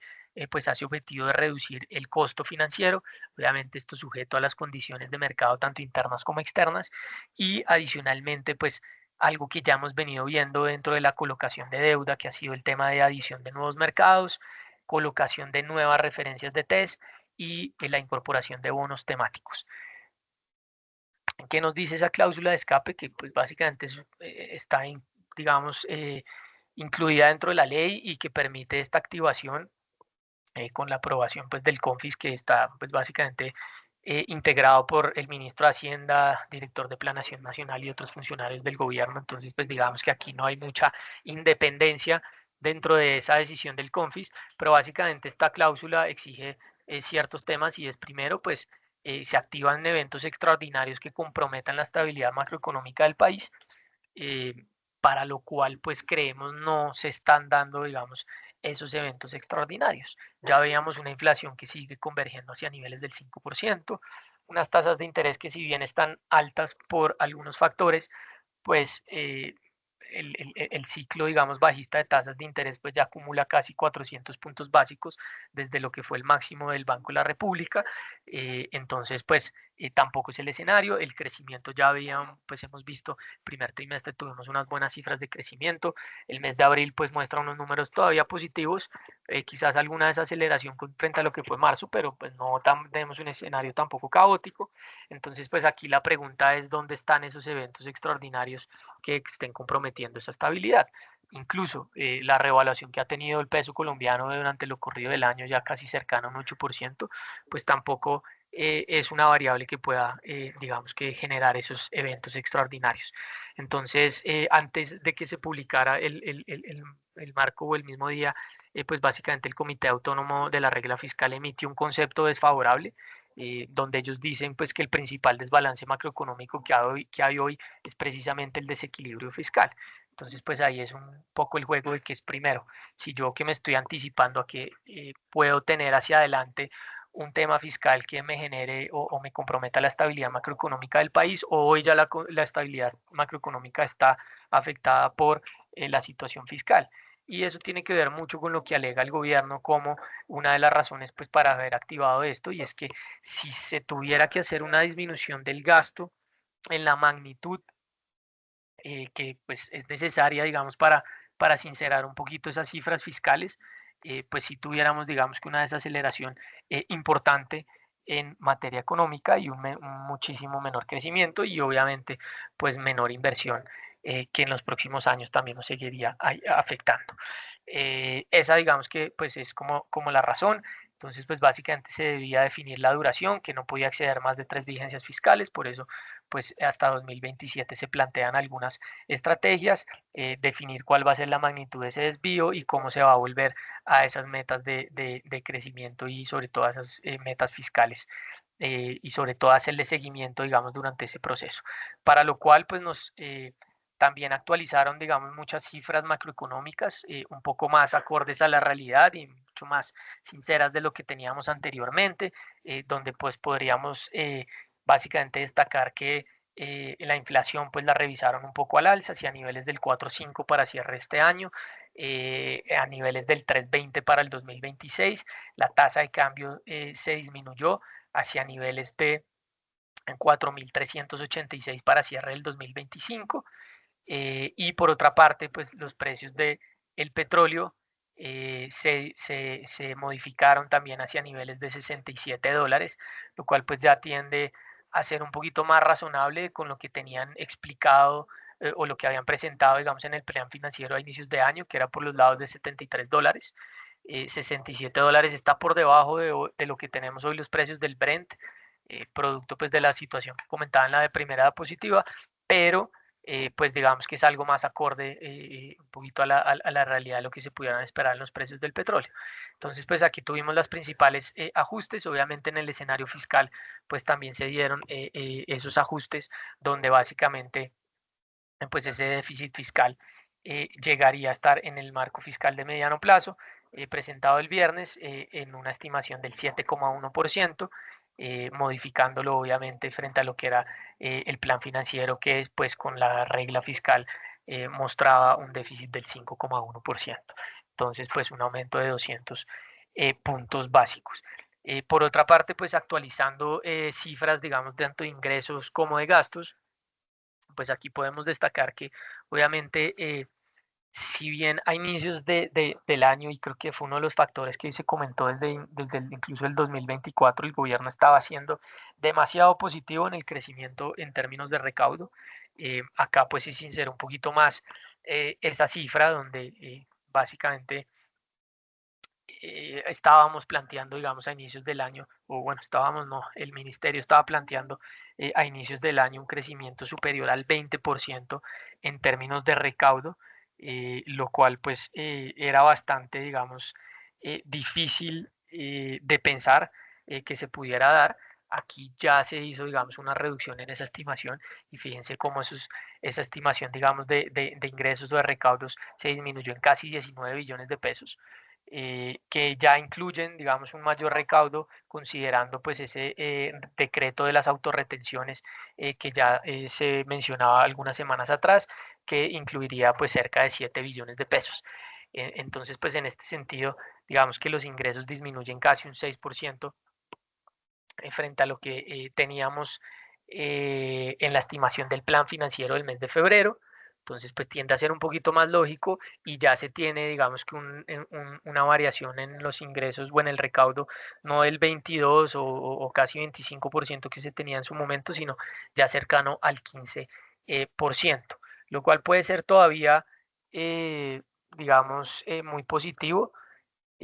[SPEAKER 2] pues hace objetivo de reducir el costo financiero, obviamente esto sujeto a las condiciones de mercado tanto internas como externas, y adicionalmente pues algo que ya hemos venido viendo dentro de la colocación de deuda, que ha sido el tema de adición de nuevos mercados, colocación de nuevas referencias de test y la incorporación de bonos temáticos. ¿Qué nos dice esa cláusula de escape? Que pues básicamente está, digamos, incluida dentro de la ley y que permite esta activación con la aprobación pues del CONFIS, que está pues básicamente integrado por el ministro de Hacienda, director de Planación Nacional y otros funcionarios del gobierno. Entonces, pues digamos que aquí no hay mucha independencia dentro de esa decisión del CONFIS, pero básicamente esta cláusula exige ciertos temas y es primero, pues se activan eventos extraordinarios que comprometan la estabilidad macroeconómica del país, eh, para lo cual pues creemos no se están dando, digamos, esos eventos extraordinarios. Ya veíamos una inflación que sigue convergiendo hacia niveles del 5%, unas tasas de interés que si bien están altas por algunos factores, pues el ciclo, digamos, bajista de tasas de interés, pues ya acumula casi 400 puntos básicos desde lo que fue el máximo del Banco de la República. Entonces, pues tampoco es el escenario. El crecimiento ya había, pues hemos visto, primer trimestre tuvimos unas buenas cifras de crecimiento. El mes de abril, pues muestra unos números todavía positivos. Quizás alguna desaceleración frente a lo que fue marzo, pero pues no tenemos un escenario tampoco caótico. Entonces, pues aquí la pregunta es dónde están esos eventos extraordinarios que estén comprometiendo esa estabilidad. Incluso la revaluación que ha tenido el peso colombiano durante lo corrido del año, ya casi cercano a un 8%, pues tampoco es una variable que pueda, digamos, que generar esos eventos extraordinarios. Entonces, antes de que se publicara el marco o el mismo día, pues básicamente el Comité Autónomo de la Regla Fiscal emitió un concepto desfavorable, donde ellos dicen pues que el principal desbalance macroeconómico que hay hoy es precisamente el desequilibrio fiscal. Entonces, pues ahí es un poco el juego de que es primero, si yo que me estoy anticipando a que puedo tener hacia adelante un tema fiscal que me genere o me comprometa la estabilidad macroeconómica del país, o hoy ya la estabilidad macroeconómica está afectada por la situación fiscal. Y eso tiene que ver mucho con lo que alega el gobierno como una de las razones pues, para haber activado esto, y es que si se tuviera que hacer una disminución del gasto en la magnitud que pues, es necesaria, digamos, para sincerar un poquito esas cifras fiscales, pues si tuviéramos, digamos, que una desaceleración importante en materia económica y un muchísimo menor crecimiento y obviamente pues menor inversión, que en los próximos años también nos seguiría afectando. Esa digamos que pues es como la razón. Entonces pues básicamente se debía definir la duración, que no podía exceder más de 3 vigencias fiscales, por eso pues hasta 2027 se plantean algunas estrategias, definir cuál va a ser la magnitud de ese desvío y cómo se va a volver a esas metas de crecimiento y sobre todo a esas metas fiscales, y sobre todo hacerle seguimiento, digamos, durante ese proceso. Para lo cual, pues nos también actualizaron, digamos, muchas cifras macroeconómicas, un poco más acordes a la realidad y mucho más sinceras de lo que teníamos anteriormente, donde pues podríamos básicamente destacar que la inflación pues la revisaron un poco al alza hacia niveles del 4,5 para cierre este año, a niveles del 3,20 para el 2026. La tasa de cambio se disminuyó hacia niveles de 4.386 para cierre del 2025. Y por otra parte, pues los precios del petróleo se modificaron también hacia niveles de $67, lo cual pues ya tiende a ser un poquito más razonable con lo que tenían explicado, o lo que habían presentado, digamos, en el plan financiero a inicios de año, que era por los lados de $73. $67 está por debajo de lo que tenemos hoy los precios del Brent, producto pues de la situación que comentaba en la de primera diapositiva, pero pues digamos que es algo más acorde, un poquito a la realidad de lo que se pudieran esperar en los precios del petróleo. Entonces, pues aquí tuvimos los principales ajustes, obviamente en el escenario fiscal, pues también se dieron esos ajustes donde básicamente pues ese déficit fiscal llegaría a estar en el marco fiscal de mediano plazo, presentado el viernes, en una estimación del 7,1%, modificándolo obviamente frente a lo que era el plan financiero, que después con la regla fiscal mostraba un déficit del 5,1%. Entonces, pues un aumento de 200 puntos básicos. Por otra parte, pues actualizando cifras, digamos, tanto de ingresos como de gastos, pues aquí podemos destacar que obviamente, si bien a inicios del año, y creo que fue uno de los factores que se comentó desde incluso el 2024, el gobierno estaba siendo demasiado positivo en el crecimiento en términos de recaudo. Acá pues sí sinceró un poquito más esa cifra donde básicamente estábamos planteando, digamos, a inicios del año, o bueno, estábamos, no, el ministerio estaba planteando a inicios del año un crecimiento superior al 20% en términos de recaudo, lo cual pues era bastante, digamos, difícil de pensar que se pudiera dar. Aquí ya se hizo, digamos, una reducción en esa estimación y fíjense cómo esa estimación, digamos, de ingresos o de recaudos se disminuyó en casi 19 billones de pesos, que ya incluyen, digamos, un mayor recaudo considerando pues ese decreto de las autorretenciones que ya se mencionaba algunas semanas atrás, que incluiría pues cerca de 7 billones de pesos. Entonces, pues en este sentido, digamos que los ingresos disminuyen casi un 6% frente a lo que teníamos en la estimación del plan financiero del mes de febrero. Entonces, pues tiende a ser un poquito más lógico y ya se tiene, digamos que una variación en los ingresos o en el recaudo, no del 22 o casi 25% que se tenía en su momento, sino ya cercano al 15%, lo cual puede ser todavía, digamos, muy positivo.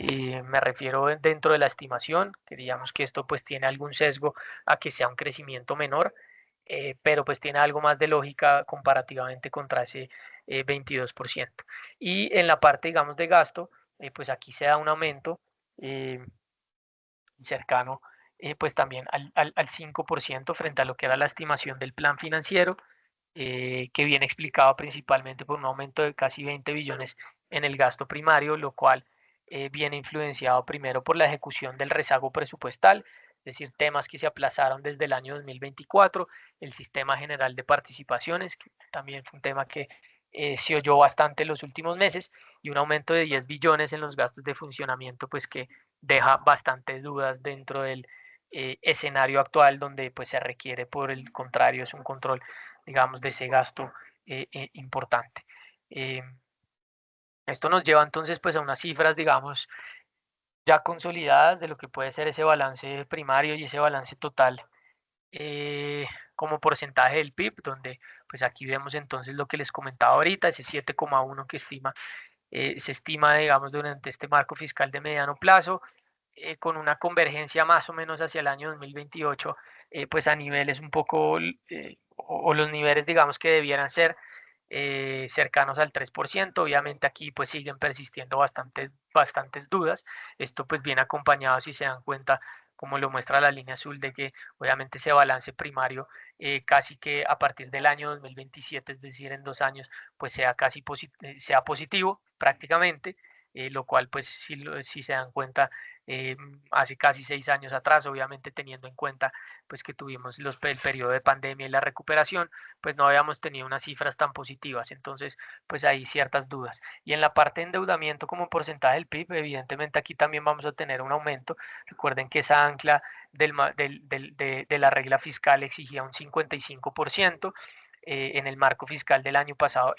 [SPEAKER 2] Me refiero dentro de la estimación, que digamos que esto pues tiene algún sesgo a que sea un crecimiento menor, pero pues tiene algo más de lógica comparativamente contra ese 22%. Y en la parte, digamos, de gasto, pues aquí se da un aumento eh, cercano pues también al 5% frente a lo que era la estimación del plan financiero, que viene explicado principalmente por un aumento de casi 20 billones en el gasto primario, lo cual viene influenciado primero por la ejecución del rezago presupuestal, es decir, temas que se aplazaron desde el año 2024, el sistema general de participaciones, que también fue un tema que se oyó bastante en los últimos meses, y un aumento de 10 billones en los gastos de funcionamiento, pues que deja bastantes dudas dentro del escenario actual, donde pues se requiere, por el contrario, es un control, digamos, de ese gasto importante. Eh, Esto nos lleva entonces pues a unas cifras, digamos, ya consolidadas de lo que puede ser ese balance primario y ese balance total eh, como porcentaje del PIB, donde pues aquí vemos entonces lo que les comentaba ahorita, ese 7,1 que se estima, digamos, durante este marco fiscal de mediano plazo, con una convergencia más o menos hacia el año 2028, pues a niveles un poco, o los niveles, digamos, que debieran ser cercanos al 3%. Obviamente aquí pues siguen persistiendo bastantes dudas. Esto pues viene acompañado, si se dan cuenta, como lo muestra la línea azul, de que obviamente ese balance primario casi que a partir del año 2027, es decir, en 2 años, pues sea sea positivo prácticamente, lo cual pues si se dan cuenta, eh, hace casi 6 años atrás, obviamente teniendo en cuenta pues que tuvimos el periodo de pandemia y la recuperación, pues no habíamos tenido unas cifras tan positivas. Entonces pues hay ciertas dudas. Y en la parte de endeudamiento como porcentaje del PIB, evidentemente aquí también vamos a tener un aumento. Recuerden que esa ancla de la regla fiscal exigía un 55%. En el marco fiscal del año pasado,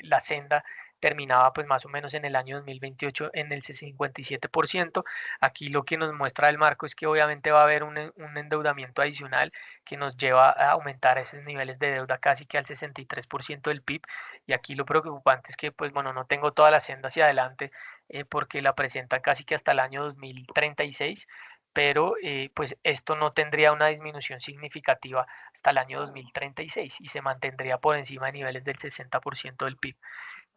[SPEAKER 2] la senda terminaba pues más o menos en el año 2028 en el 57%. Aquí lo que nos muestra el marco es que obviamente va a haber un endeudamiento adicional que nos lleva a aumentar esos niveles de deuda casi que al 63% del PIB. Y aquí lo preocupante es que pues bueno, no tengo toda la senda hacia adelante porque la presenta casi que hasta el año 2036, pero pues esto no tendría una disminución significativa hasta el año 2036 y se mantendría por encima de niveles del 60% del PIB,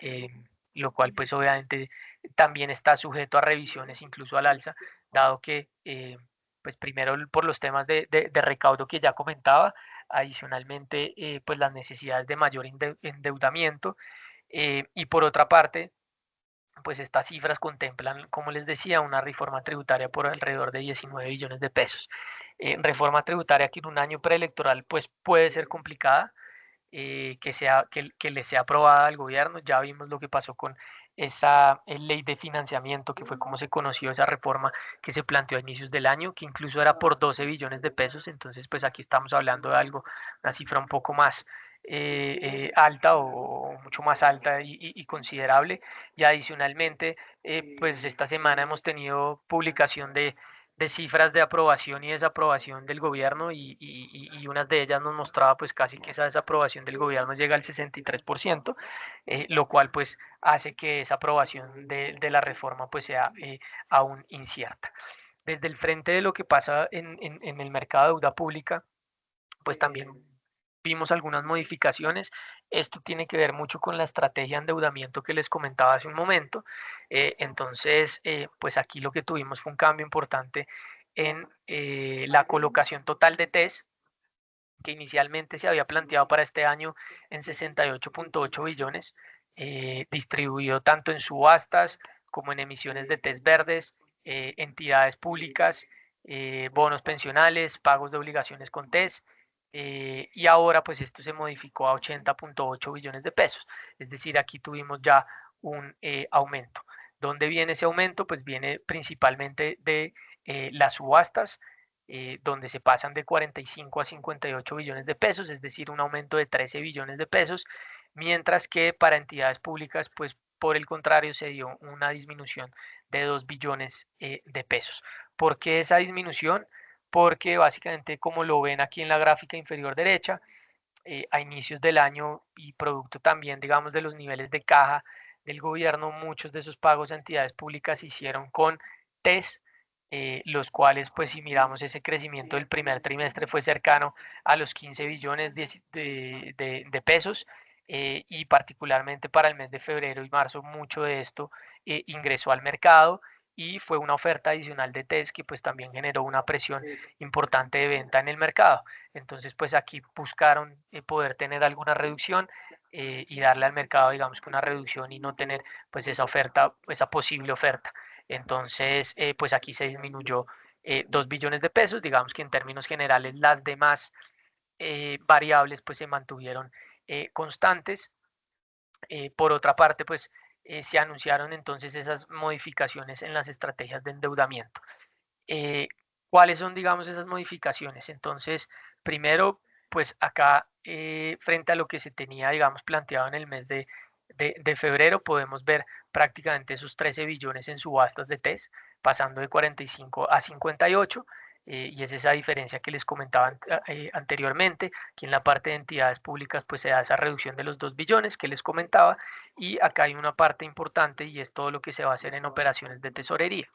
[SPEAKER 2] eh, lo cual pues obviamente también está sujeto a revisiones incluso al alza, dado que pues primero por los temas de recaudo que ya comentaba, adicionalmente pues las necesidades de mayor endeudamiento, y por otra parte pues estas cifras contemplan, como les decía, una reforma tributaria por alrededor de 19 billones de pesos. Reforma tributaria que en un año preelectoral pues puede ser complicada, que le sea aprobada al gobierno. Ya vimos lo que pasó con esa ley de financiamiento, que fue como se conoció esa reforma que se planteó a inicios del año, que incluso era por 12 billones de pesos. Entonces, pues aquí estamos hablando de algo, una cifra un poco más alta o mucho más alta y considerable. Y adicionalmente, pues esta semana hemos tenido publicación de cifras de aprobación y desaprobación del gobierno y unas de ellas nos mostraba pues casi que esa desaprobación del gobierno llega al 63%, lo cual pues hace que esa aprobación de la reforma pues sea aún incierta. Desde el frente de lo que pasa en el mercado de deuda pública, pues también vimos algunas modificaciones. Esto tiene que ver mucho con la estrategia de endeudamiento que les comentaba hace un momento. Entonces, pues aquí lo que tuvimos fue un cambio importante en la colocación total de TES, que inicialmente se había planteado para este año en 68.8 billones, distribuido tanto en subastas como en emisiones de TES verdes, entidades públicas, bonos pensionales, pagos de obligaciones con TES, y ahora pues esto se modificó a 80.8 billones de pesos. Es decir, aquí tuvimos ya un aumento. ¿Dónde viene ese aumento? Pues viene principalmente de las subastas, donde se pasan de 45 a 58 billones de pesos, es decir, un aumento de 13 billones de pesos, mientras que para entidades públicas, pues por el contrario, se dio una disminución de 2 billones de pesos. ¿Por qué esa disminución? Porque básicamente, como lo ven aquí en la gráfica inferior derecha, a inicios del año y producto también, digamos, de los niveles de caja del gobierno, muchos de esos pagos a entidades públicas se hicieron con TES, los cuales, pues si miramos ese crecimiento del primer trimestre fue cercano a los 15 billones de pesos, y particularmente para el mes de febrero y marzo mucho de esto ingresó al mercado y fue una oferta adicional de TES que pues también generó una presión importante de venta en el mercado. Entonces, pues aquí buscaron poder tener alguna reducción y darle al mercado, digamos que una reducción y no tener pues esa oferta, esa posible oferta. Entonces, pues aquí se disminuyó 2 billones de pesos, digamos que en términos generales las demás variables pues se mantuvieron constantes. Por otra parte, pues se anunciaron entonces esas modificaciones en las estrategias de endeudamiento. Eh, ¿Cuáles son, digamos, esas modificaciones? Entonces, primero, pues acá, frente a lo que se tenía, digamos, planteado en el mes de febrero, podemos ver prácticamente esos 13 billones en subastas de TES, pasando de 45 a 58, y es esa diferencia que les comentaba anteriormente, que en la parte de entidades públicas pues se da esa reducción de los 2 billones que les comentaba, y acá hay una parte importante y es todo lo que se va a hacer en operaciones de tesorería.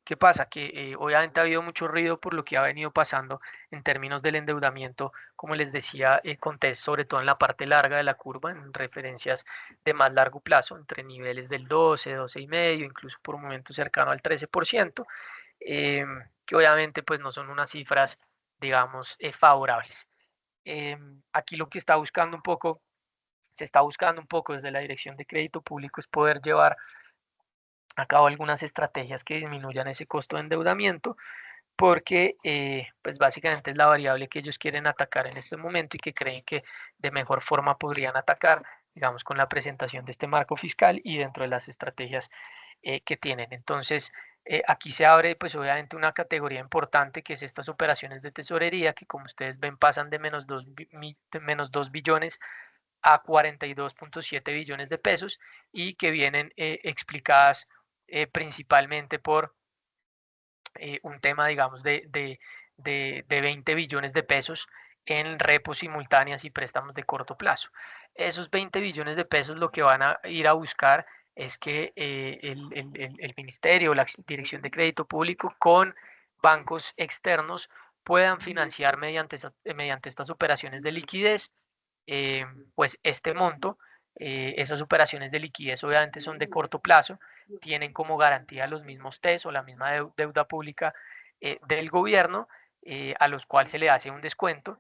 [SPEAKER 2] ¿Qué pasa? Que obviamente ha habido mucho ruido por lo que ha venido pasando en términos del endeudamiento, como les decía, con test, sobre todo en la parte larga de la curva, en referencias de más largo plazo, entre niveles del 12, 12,5, incluso por un momento cercano al 13%, eh, que obviamente pues no son unas cifras, digamos, favorables. Aquí lo que está buscando un poco, se está buscando un poco desde la Dirección de Crédito Público es poder llevar a cabo algunas estrategias que disminuyan ese costo de endeudamiento, porque pues básicamente es la variable que ellos quieren atacar en este momento y que creen que de mejor forma podrían atacar, digamos, con la presentación de este marco fiscal y dentro de las estrategias que tienen. Entonces, aquí se abre pues obviamente una categoría importante que es estas operaciones de tesorería que como ustedes ven pasan de menos 2 billones a 42.7 billones de pesos y que vienen explicadas principalmente por un tema, digamos, de 20 billones de pesos en repos simultáneas y préstamos de corto plazo. Esos 20 billones de pesos lo que van a ir a buscar es que el ministerio, la Dirección de Crédito Público con bancos externos puedan financiar mediante estas operaciones de liquidez, eh, pues este monto. Esas operaciones de liquidez obviamente son de corto plazo, tienen como garantía los mismos TES o la misma deuda pública del gobierno, a los cuales se le hace un descuento,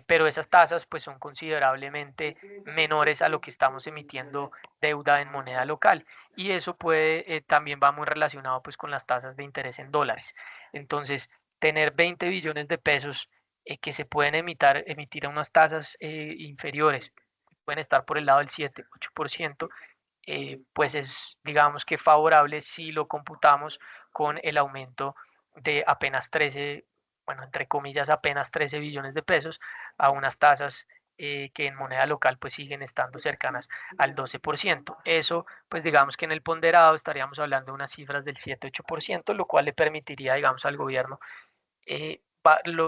[SPEAKER 2] pero esas tasas pues son considerablemente menores a lo que estamos emitiendo deuda en moneda local, y eso puede también va muy relacionado pues con las tasas de interés en dólares. Entonces, tener 20 billones de pesos que se pueden emitir a unas tasas inferiores, pueden estar por el lado del 7, 8%, pues es, digamos que favorable si lo computamos con el aumento de apenas 13, bueno, entre comillas, apenas 13 billones de pesos a unas tasas que en moneda local pues siguen estando cercanas al 12%. Eso pues digamos que en el ponderado estaríamos hablando de unas cifras del 7-8%, lo cual le permitiría digamos al gobierno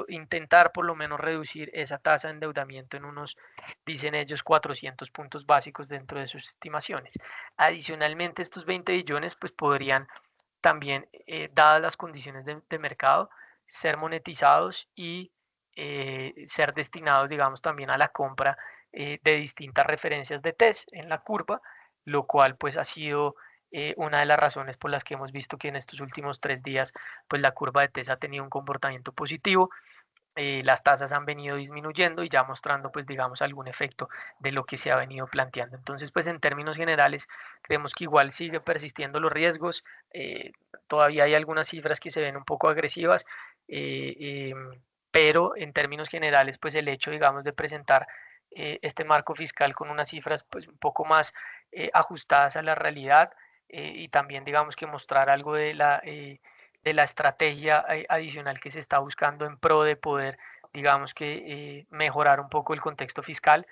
[SPEAKER 2] intentar por lo menos reducir esa tasa de endeudamiento en unos, dicen ellos, 400 puntos básicos dentro de sus estimaciones. Adicionalmente, estos 20 billones pues podrían también, dadas las condiciones de mercado, ser monetizados y ser destinados, digamos, también a la compra de distintas referencias de test en la curva, lo cual pues ha sido una de las razones por las que hemos visto que en estos últimos 3 días pues la curva de test ha tenido un comportamiento positivo. Las tasas han venido disminuyendo y ya mostrando pues digamos algún efecto de lo que se ha venido planteando. Entonces pues en términos generales creemos que igual sigue persistiendo los riesgos, todavía hay algunas cifras que se ven un poco agresivas, pero en términos generales pues el hecho digamos de presentar este marco fiscal con unas cifras pues un poco más ajustadas a la realidad, y también digamos que mostrar algo de la estrategia adicional que se está buscando en pro de poder, digamos que mejorar un poco el contexto fiscal,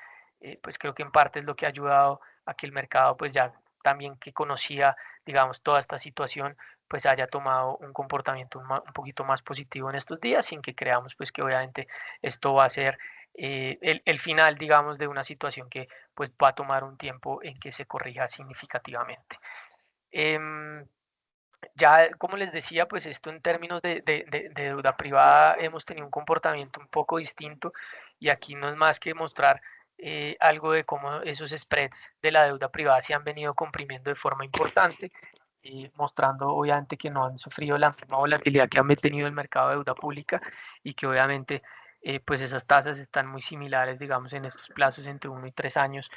[SPEAKER 2] pues creo que en parte es lo que ha ayudado a que el mercado, pues ya también que conocía, digamos, toda esta situación, pues haya tomado un comportamiento un poquito más positivo en estos días, sin que creamos, pues que obviamente esto va a ser el final, digamos, de una situación que pues va a tomar un tiempo en que se corrija significativamente. Ya, como les decía, pues esto en términos de deuda privada hemos tenido un comportamiento un poco distinto y aquí no es más que mostrar algo de cómo esos spreads de la deuda privada se han venido comprimiendo de forma importante, mostrando obviamente que no han sufrido la misma volatilidad que han tenido el mercado de deuda pública y que obviamente pues esas tasas están muy similares, digamos, en estos plazos entre 1 y 3 años,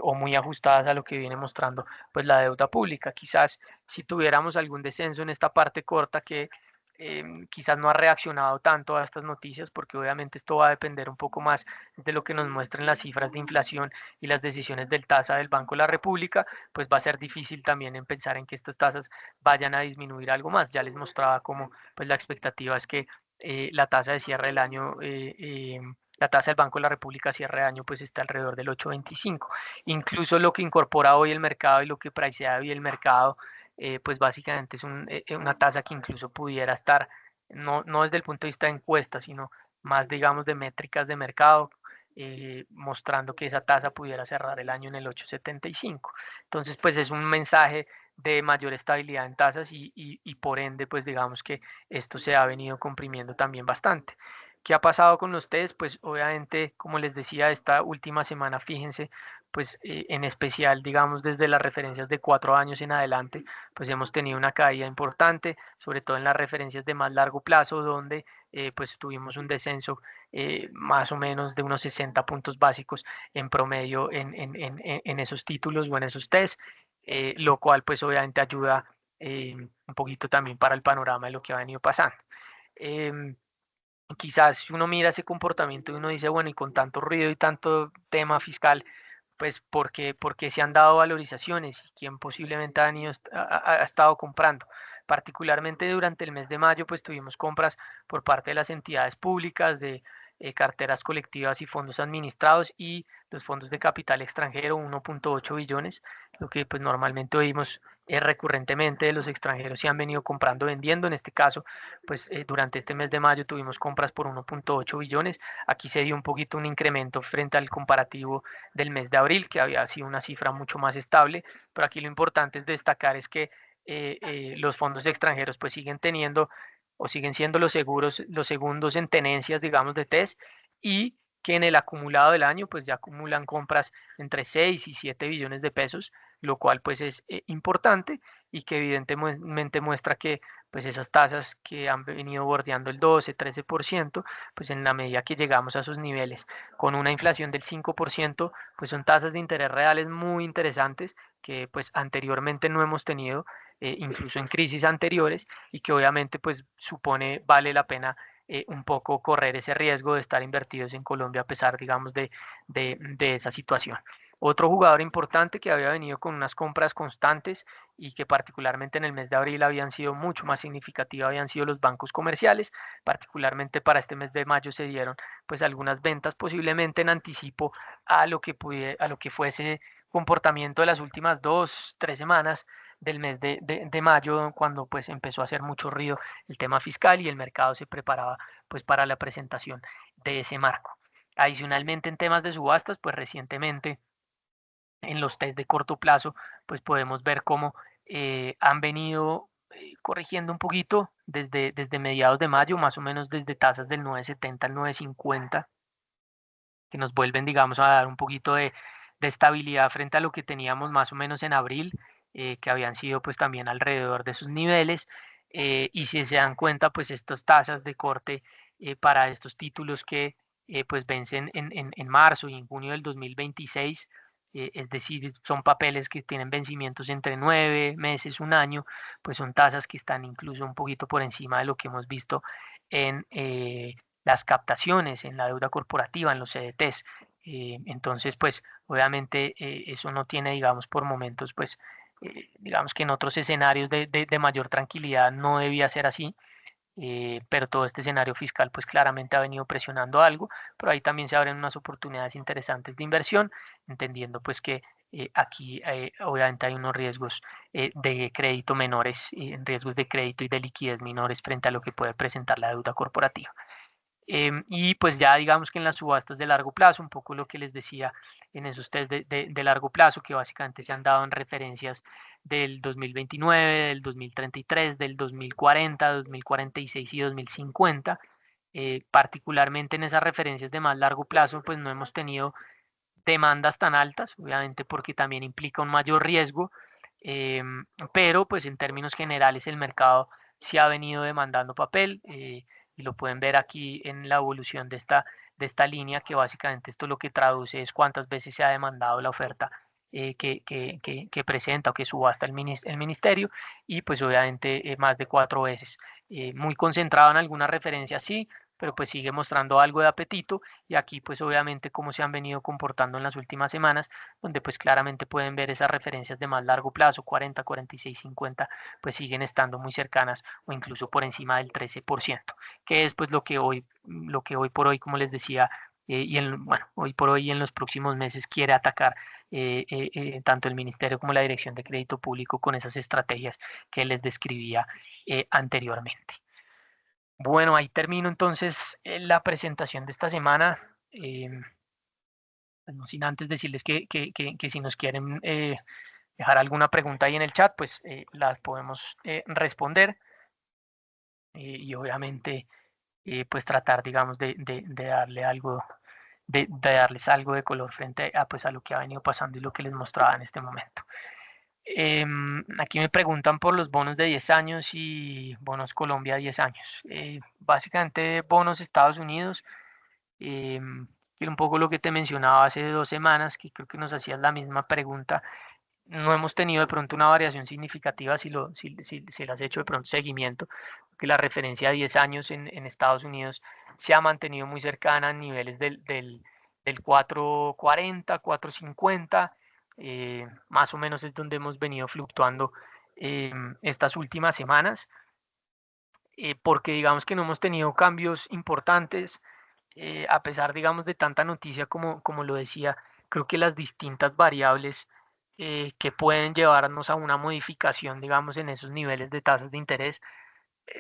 [SPEAKER 2] o muy ajustadas a lo que viene mostrando pues la deuda pública. Quizás si tuviéramos algún descenso en esta parte corta que quizás no ha reaccionado tanto a estas noticias, porque obviamente esto va a depender un poco más de lo que nos muestren las cifras de inflación y las decisiones del tasa del Banco de la República, pues va a ser difícil también en pensar en que estas tasas vayan a disminuir algo más. Ya les mostraba cómo pues la expectativa es que la tasa de cierre del año, la tasa del Banco de la República cierre de año pues está alrededor del 8,25. Incluso lo que incorpora hoy el mercado y lo que pricea hoy el mercado, pues básicamente es una tasa que incluso pudiera estar, no desde el punto de vista de encuesta, sino más, digamos, de métricas de mercado, mostrando que esa tasa pudiera cerrar el año en el 8,75. Entonces, pues es un mensaje de mayor estabilidad en tasas y por ende, pues digamos que esto se ha venido comprimiendo también bastante. ¿Qué ha pasado con los test? Pues obviamente, como les decía, esta última semana, fíjense, pues en especial, digamos, desde las referencias de 4 años en adelante, pues hemos tenido una caída importante, sobre todo en las referencias de más largo plazo, donde pues tuvimos un descenso más o menos de unos 60 puntos básicos en promedio en esos títulos o en esos test, lo cual pues obviamente ayuda un poquito también para el panorama de lo que ha venido pasando. Em, Quizás si uno mira ese comportamiento y uno dice, bueno, y con tanto ruido y tanto tema fiscal, pues porque se han dado valorizaciones y quién posiblemente ha estado comprando. Particularmente durante el mes de mayo, pues tuvimos compras por parte de las entidades públicas, de carteras colectivas y fondos administrados y los fondos de capital extranjero, 1,8 billones, lo que pues normalmente oímos recurrentemente de los extranjeros se han venido comprando, vendiendo. En este caso, pues durante este mes de mayo tuvimos compras por 1,8 billones. Aquí se dio un poquito un incremento frente al comparativo del mes de abril, que había sido una cifra mucho más estable, pero aquí lo importante es destacar es que los fondos extranjeros pues siguen teniendo o siguen siendo los seguros, los segundos en tenencias, digamos, de TES, y que en el acumulado del año pues ya acumulan compras entre 6 y 7 billones de pesos, lo cual pues es importante y que evidentemente muestra que pues esas tasas que han venido bordeando el 12-13%, pues en la medida que llegamos a esos niveles con una inflación del 5%, pues son tasas de interés reales muy interesantes que pues anteriormente no hemos tenido, incluso en crisis anteriores, y que obviamente pues supone, vale la pena un poco correr ese riesgo de estar invertidos en Colombia a pesar, digamos, de esa situación. Otro jugador importante que había venido con unas compras constantes y que particularmente en el mes de abril habían sido mucho más significativas, habían sido los bancos comerciales. Particularmente para este mes de mayo se dieron pues algunas ventas posiblemente en anticipo a lo que fuese comportamiento de las últimas 2, 3 semanas del mes de mayo, cuando pues empezó a hacer mucho ruido el tema fiscal y el mercado se preparaba pues para la presentación de ese marco. Adicionalmente, en temas de subastas, pues recientemente en los test de corto plazo, pues podemos ver cómo han venido corrigiendo un poquito desde mediados de mayo, más o menos desde tasas del 9.70 al 9.50, que nos vuelven, digamos, a dar un poquito de estabilidad frente a lo que teníamos más o menos en abril, que habían sido pues también alrededor de sus niveles. Y si se dan cuenta, pues estas tasas de corte para estos títulos que pues vencen en marzo y en junio del 2026, es decir, son papeles que tienen vencimientos entre 9 meses, un año, pues son tasas que están incluso un poquito por encima de lo que hemos visto en las captaciones, en la deuda corporativa, en los CDTs. Entonces, pues obviamente eso no tiene, digamos, por momentos, pues digamos que en otros escenarios de mayor tranquilidad no debía ser así, pero todo este escenario fiscal pues claramente ha venido presionando algo, pero ahí también se abren unas oportunidades interesantes de inversión, entendiendo pues que aquí obviamente hay unos riesgos de crédito menores, riesgos de crédito y de liquidez menores frente a lo que puede presentar la deuda corporativa. Y pues ya digamos que en las subastas de largo plazo, un poco lo que les decía en esos test de largo plazo, que básicamente se han dado en referencias del 2029, del 2033, del 2040, 2046 y 2050. Particularmente en esas referencias de más largo plazo, pues no hemos tenido demandas tan altas, obviamente porque también implica un mayor riesgo, pero pues en términos generales el mercado sí ha venido demandando papel, y lo pueden ver aquí en la evolución de esta línea, que básicamente esto lo que traduce es cuántas veces se ha demandado la oferta que presenta o que subasta el ministerio, y pues obviamente más de 4 veces. Muy concentrado en algunas referencias, sí, pero pues sigue mostrando algo de apetito, y aquí pues obviamente cómo se han venido comportando en las últimas semanas, donde pues claramente pueden ver esas referencias de más largo plazo, 40, 46, 50, pues siguen estando muy cercanas o incluso por encima del 13%, que es pues lo que hoy por hoy, como les decía, bueno, hoy por hoy y en los próximos meses quiere atacar tanto el Ministerio como la Dirección de Crédito Público con esas estrategias que les describía anteriormente. Bueno, ahí termino entonces la presentación de esta semana. Pues no sin antes decirles que si nos quieren dejar alguna pregunta ahí en el chat, pues las podemos responder, y obviamente pues tratar, digamos, de darle algo, de darles algo de color frente a, pues, a lo que ha venido pasando y lo que les mostraba en este momento. Aquí me preguntan por los bonos de 10 años y bonos Colombia 10 años. Básicamente bonos Estados Unidos, que era un poco lo que te mencionaba hace 2 semanas, que creo que nos hacías la misma pregunta. No hemos tenido de pronto una variación significativa si le has hecho de pronto seguimiento, que la referencia a 10 años en Estados Unidos se ha mantenido muy cercana a niveles del 4.40, 4.50, más o menos es donde hemos venido fluctuando estas últimas semanas, porque digamos que no hemos tenido cambios importantes, a pesar, digamos, de tanta noticia como lo decía. Creo que las distintas variables que pueden llevarnos a una modificación, digamos, en esos niveles de tasas de interés,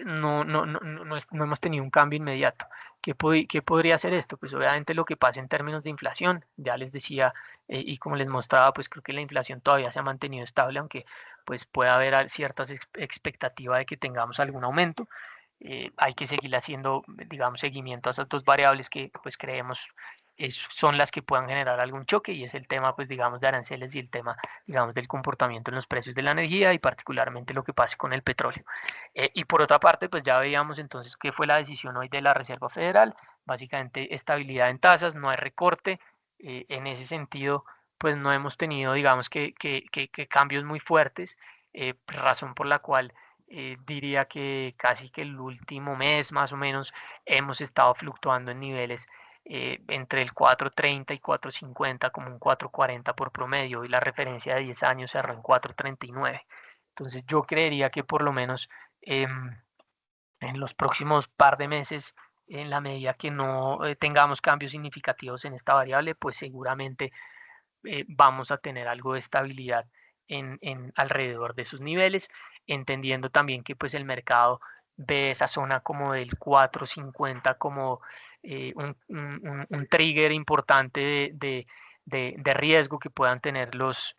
[SPEAKER 2] no hemos tenido un cambio inmediato. ¿Qué podría ser esto? Pues obviamente lo que pasa en términos de inflación, ya les decía, y como les mostraba, pues creo que la inflación todavía se ha mantenido estable, aunque pues puede haber ciertas expectativas de que tengamos algún aumento. Hay que seguir haciendo, digamos, seguimiento a esas dos variables que pues creemos son las que puedan generar algún choque, y es el tema, pues digamos, de aranceles y el tema, digamos, del comportamiento en los precios de la energía y particularmente lo que pase con el petróleo. Y por otra parte, pues ya veíamos entonces qué fue la decisión hoy de la Reserva Federal, básicamente estabilidad en tasas, no hay recorte. En ese sentido, pues no hemos tenido, digamos, que cambios muy fuertes, razón por la cual diría que casi que el último mes más o menos hemos estado fluctuando en niveles entre el 4.30 y 4.50, como un 4.40 por promedio, y la referencia de 10 años cerró en 4.39. Entonces yo creería que por lo menos en los próximos par de meses, en la medida que no tengamos cambios significativos en esta variable, pues seguramente vamos a tener algo de estabilidad en alrededor de sus niveles, entendiendo también que pues el mercado ve esa zona como del 4.50 como un trigger importante de riesgo que puedan tener los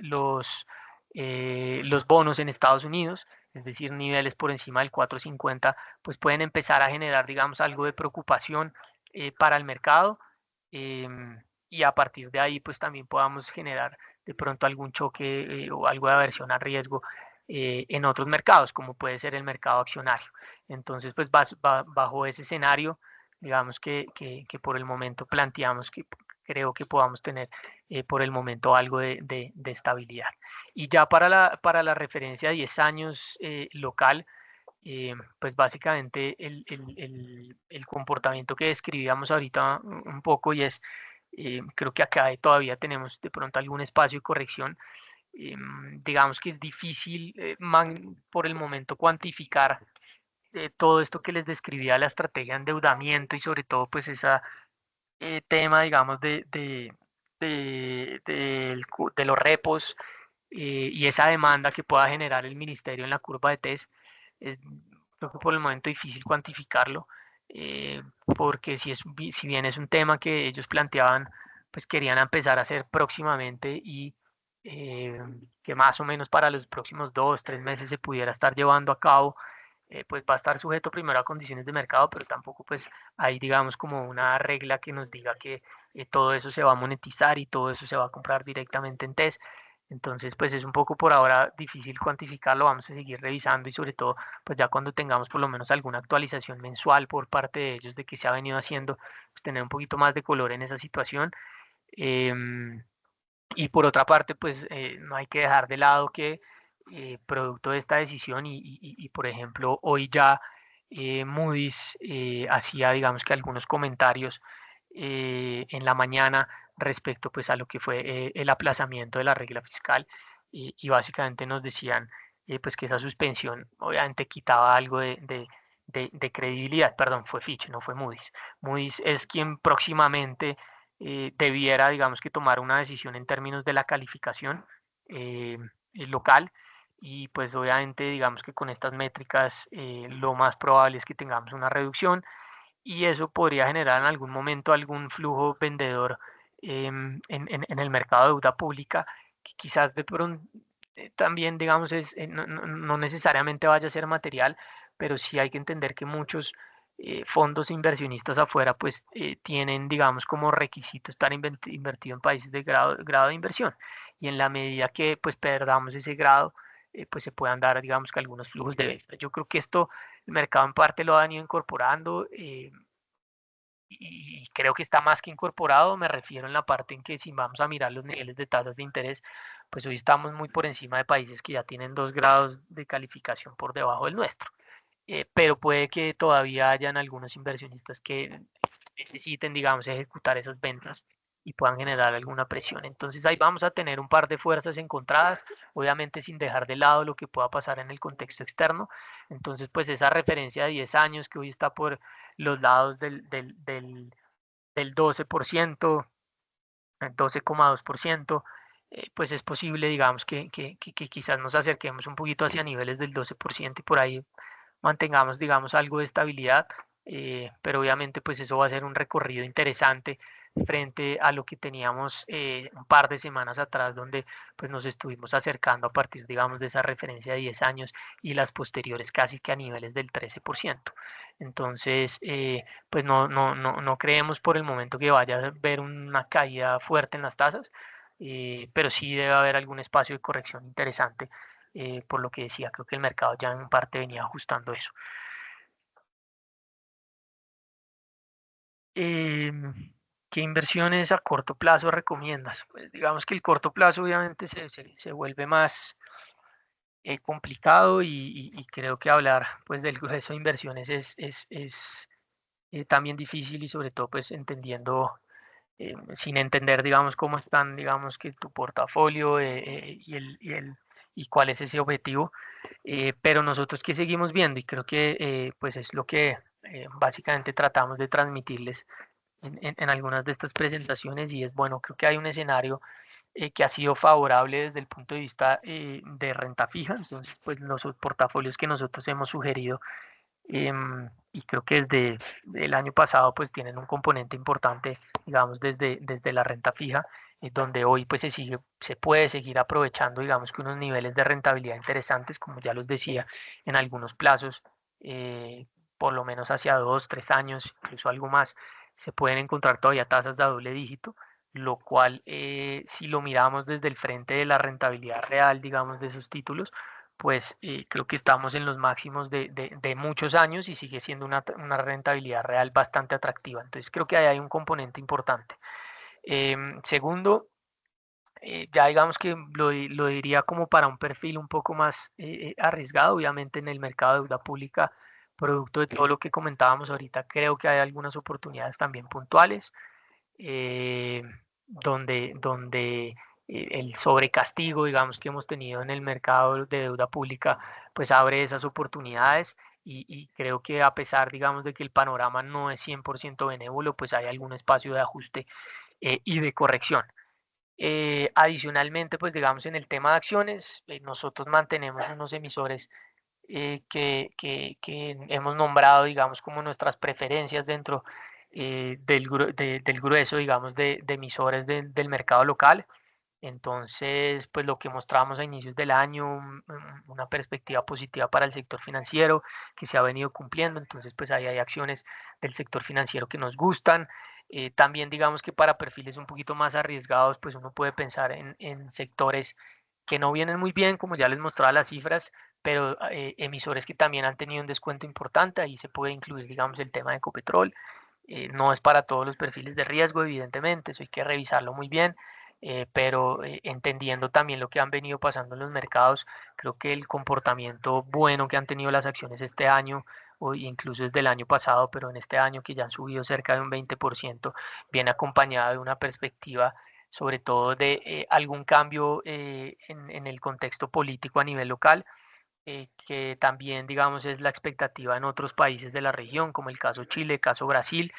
[SPEAKER 2] bonos en Estados Unidos, es decir, niveles por encima del 4.50, pues pueden empezar a generar, digamos, algo de preocupación para el mercado. Y a partir de ahí pues también podamos generar de pronto algún choque o algo de aversión al riesgo en otros mercados, como puede ser el mercado accionario. Entonces, pues bajo ese escenario, digamos que por el momento planteamos que creo que podamos tener por el momento algo de estabilidad. Y ya para la referencia a 10 años local, pues básicamente el comportamiento que describíamos ahorita un poco y es, creo que acá todavía tenemos de pronto algún espacio de corrección. Digamos que es difícil por el momento cuantificar todo esto que les describía, la estrategia de endeudamiento y sobre todo pues ese tema, digamos, de los repos y esa demanda que pueda generar el ministerio en la curva de test. eh, Creo que por el momento es difícil cuantificarlo, eh, porque si bien es un tema que ellos planteaban, pues querían empezar a hacer próximamente y eh, que más o menos para los próximos 2, 3 meses se pudiera estar llevando a cabo, pues va a estar sujeto primero a condiciones de mercado, pero tampoco pues hay digamos como una regla que nos diga que todo eso se va a monetizar y todo eso se va a comprar directamente en TES. Entonces, pues es un poco por ahora difícil cuantificarlo, vamos a seguir revisando y sobre todo, pues ya cuando tengamos por lo menos alguna actualización mensual por parte de ellos de que se ha venido haciendo, pues tener un poquito más de color en esa situación. Em, y por otra parte, pues no hay que dejar de lado que producto de esta decisión por ejemplo, hoy ya Moody's hacía, digamos que algunos comentarios en la mañana respecto pues a lo que fue el aplazamiento de la regla fiscal y básicamente nos decían pues que esa suspensión obviamente quitaba algo de credibilidad, perdón, fue Fitch, no fue Moody's. Moody's es quien próximamente debiera, digamos que tomar una decisión en términos de la calificación local y pues obviamente digamos que con estas métricas lo más probable es que tengamos una reducción y eso podría generar en algún momento algún flujo vendedor en el mercado de deuda pública que quizás de pronto también digamos no necesariamente vaya a ser material, pero sí hay que entender que muchos fondos inversionistas afuera pues tienen digamos como requisito estar invertido en países de grado de inversión y en la medida que pues perdamos ese grado pues se puedan dar digamos que algunos flujos de venta. Yo creo que esto el mercado en parte lo ha venido incorporando y creo que está más que incorporado, me refiero en la parte en que si vamos a mirar los niveles de tasas de interés, pues hoy estamos muy por encima de países que ya tienen 2 grados de calificación por debajo del nuestro. Pero puede que todavía hayan algunos inversionistas que necesiten, digamos, ejecutar esas ventas y puedan generar alguna presión. Entonces ahí vamos a tener un par de fuerzas encontradas, obviamente sin dejar de lado lo que pueda pasar en el contexto externo. Entonces, pues esa referencia de 10 años que hoy está por los lados del 12%, el 12,2%, pues es posible, digamos, que quizás nos acerquemos un poquito hacia niveles del 12% y por ahí mantengamos, digamos, algo de estabilidad, pero obviamente pues eso va a ser un recorrido interesante frente a lo que teníamos un par de semanas atrás, donde pues nos estuvimos acercando a partir, digamos, de esa referencia de 10 años y las posteriores casi que a niveles del 13%. Entonces, pues no creemos por el momento que vaya a haber una caída fuerte en las tasas, pero sí debe haber algún espacio de corrección interesante por lo que decía, creo que el mercado ya en parte venía ajustando eso. ¿Qué inversiones a corto plazo recomiendas? Pues digamos que el corto plazo obviamente se vuelve más complicado y creo que hablar pues del grueso de inversiones es también difícil y sobre todo pues entendiendo, sin entender, digamos, cómo están, digamos, que tu portafolio y cuál es ese objetivo. Pero nosotros que seguimos viendo y creo que pues es lo que básicamente tratamos de transmitirles en algunas de estas presentaciones y es bueno, creo que hay un escenario que ha sido favorable desde el punto de vista de renta fija, entonces pues los portafolios que nosotros hemos sugerido y creo que desde el año pasado pues tienen un componente importante, digamos, desde la renta fija, donde hoy pues se puede seguir aprovechando, digamos, que unos niveles de rentabilidad interesantes, como ya los decía, en algunos plazos, eh, por lo menos hacia 2, 3 años, incluso algo más, se pueden encontrar todavía tasas de doble dígito, lo cual si lo miramos desde el frente de la rentabilidad real, digamos, de esos títulos, pues creo que estamos en los máximos de muchos años y sigue siendo una rentabilidad real bastante atractiva. Entonces creo que ahí hay un componente importante. Segundo, ya digamos que lo diría como para un perfil un poco más arriesgado, obviamente en el mercado de deuda pública, producto de todo lo que comentábamos ahorita, creo que hay algunas oportunidades también puntuales eh, donde el sobrecastigo, digamos, que hemos tenido en el mercado de deuda pública, pues abre esas oportunidades y creo que a pesar, digamos, de que el panorama no es 100% benévolo, pues hay algún espacio de ajuste y de corrección. Adicionalmente, pues digamos, en el tema de acciones, nosotros mantenemos unos emisores que hemos nombrado, digamos, como nuestras preferencias dentro del grueso, digamos, de emisores del mercado local. Entonces, pues lo que mostramos a inicios del año, una perspectiva positiva para el sector financiero que se ha venido cumpliendo. Entonces, pues ahí hay acciones del sector financiero que nos gustan. También digamos que para perfiles un poquito más arriesgados, pues uno puede pensar en sectores que no vienen muy bien, como ya les mostraba las cifras, pero emisores que también han tenido un descuento importante. Ahí se puede incluir, digamos, el tema de Ecopetrol. No es para todos los perfiles de riesgo, evidentemente, eso hay que revisarlo muy bien, pero entendiendo también lo que han venido pasando en los mercados, creo que el comportamiento bueno que han tenido las acciones este año, o incluso desde el año pasado, pero en este año que ya han subido cerca de un 20%, viene acompañado de una perspectiva sobre todo de algún cambio en el contexto político a nivel local, que también, digamos, es la expectativa en otros países de la región, como el caso Chile, caso Brasil,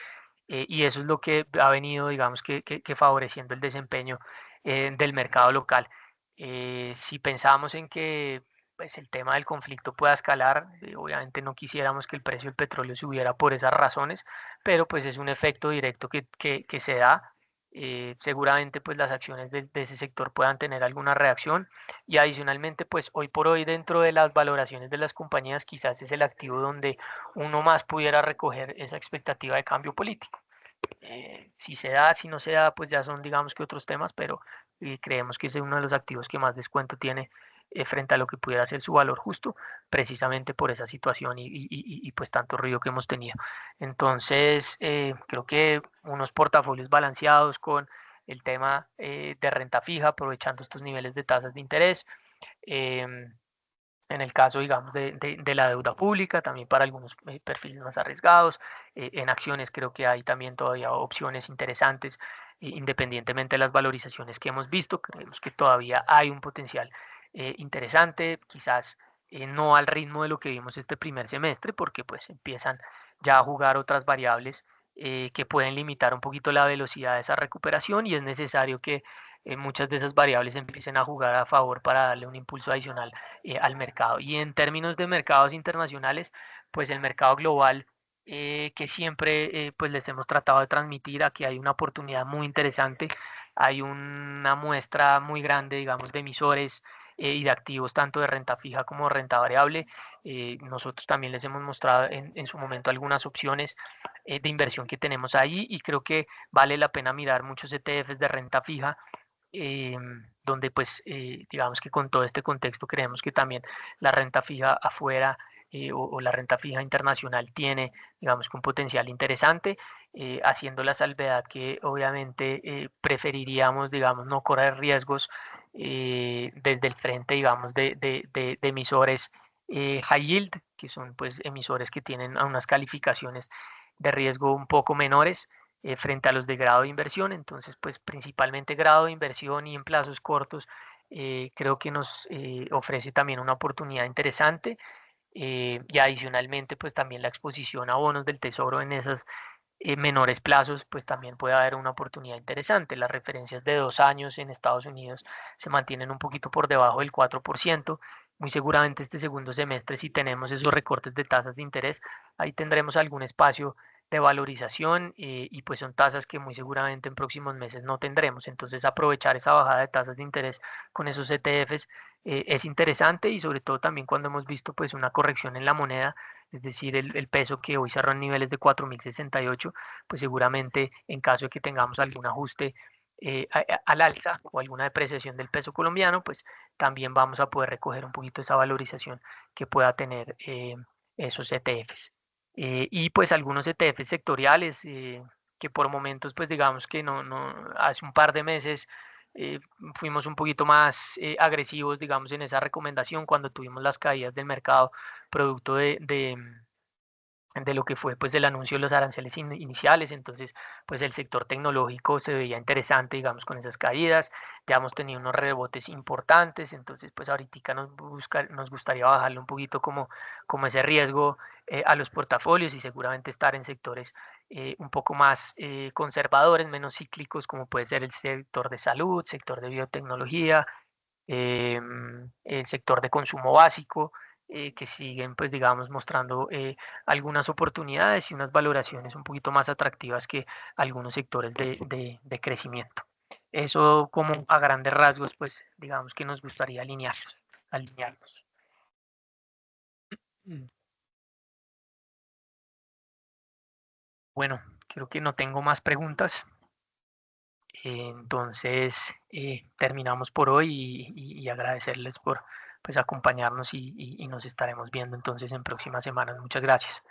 [SPEAKER 2] y eso es lo que ha venido, digamos, que favoreciendo el desempeño del mercado local. Si pensamos en que pues, el tema del conflicto pueda escalar, obviamente no quisiéramos que el precio del petróleo subiera por esas razones, pero pues es un efecto directo que se da. Seguramente pues las acciones de ese sector puedan tener alguna reacción y adicionalmente pues hoy por hoy dentro de las valoraciones de las compañías quizás es el activo donde uno más pudiera recoger esa expectativa de cambio político. Si se da, si no se da, pues ya son digamos que otros temas, pero creemos que es uno de los activos que más descuento tiene frente a lo que pudiera ser su valor justo, precisamente por esa situación y pues tanto ruido que hemos tenido. Entonces, creo que unos portafolios balanceados con el tema de renta fija, aprovechando estos niveles de tasas de interés. em, en el caso, digamos, de la deuda pública, también para algunos perfiles más arriesgados. En acciones creo que hay también todavía opciones interesantes, independientemente de las valorizaciones que hemos visto. Creemos que todavía hay un potencial interesante, quizás no al ritmo de lo que vimos este primer semestre, porque pues empiezan ya a jugar otras variables que pueden limitar un poquito la velocidad de esa recuperación y es necesario que muchas de esas variables empiecen a jugar a favor para darle un impulso adicional al mercado. Y en términos de mercados internacionales, pues el mercado global que siempre pues les hemos tratado de transmitir, aquí hay una oportunidad muy interesante, hay una muestra muy grande, digamos, de emisores y de activos, tanto de renta fija como de renta variable. Nosotros también les hemos mostrado en su momento algunas opciones de inversión que tenemos ahí y creo que vale la pena mirar muchos ETFs de renta fija donde pues digamos que con todo este contexto creemos que también la renta fija afuera o la renta fija internacional tiene digamos que un potencial interesante, haciendo la salvedad que obviamente preferiríamos digamos no correr riesgos desde el frente digamos de emisores high yield, que son pues emisores que tienen unas calificaciones de riesgo un poco menores frente a los de grado de inversión. Entonces, pues principalmente grado de inversión y en plazos cortos, creo que nos ofrece también una oportunidad interesante. Y adicionalmente, pues también la exposición a bonos del tesoro en esas menores plazos, pues también puede haber una oportunidad interesante. Las referencias de 2 años en Estados Unidos se mantienen un poquito por debajo del 4%. Muy seguramente este segundo semestre, si tenemos esos recortes de tasas de interés, ahí tendremos algún espacio de valorización y pues son tasas que muy seguramente en próximos meses no tendremos. Entonces aprovechar esa bajada de tasas de interés con esos ETFs es interesante y sobre todo también cuando hemos visto pues una corrección en la moneda, es decir, el peso que hoy cerró en niveles de 4.068, pues seguramente en caso de que tengamos algún ajuste al alza o alguna depreciación del peso colombiano, pues también vamos a poder recoger un poquito esa valorización que pueda tener esos ETFs. Y pues algunos ETFs sectoriales que por momentos, pues digamos que hace un par de meses fuimos un poquito más agresivos, digamos, en esa recomendación cuando tuvimos las caídas del mercado producto de lo que fue pues el anuncio de los aranceles iniciales. Entonces pues el sector tecnológico se veía interesante, digamos, con esas caídas. Ya hemos tenido unos rebotes importantes, entonces pues ahorita nos gustaría bajarle un poquito como ese riesgo a los portafolios y seguramente estar en sectores un poco más conservadores, menos cíclicos, como puede ser el sector de salud, sector de biotecnología, el sector de consumo básico, que siguen, pues digamos, mostrando algunas oportunidades y unas valoraciones un poquito más atractivas que algunos sectores de crecimiento. Eso como a grandes rasgos, pues digamos que nos gustaría alinearlos. Mm. Bueno, creo que no tengo más preguntas. Entonces, terminamos por hoy y agradecerles por pues, acompañarnos y nos estaremos viendo entonces en próximas semanas. Muchas gracias.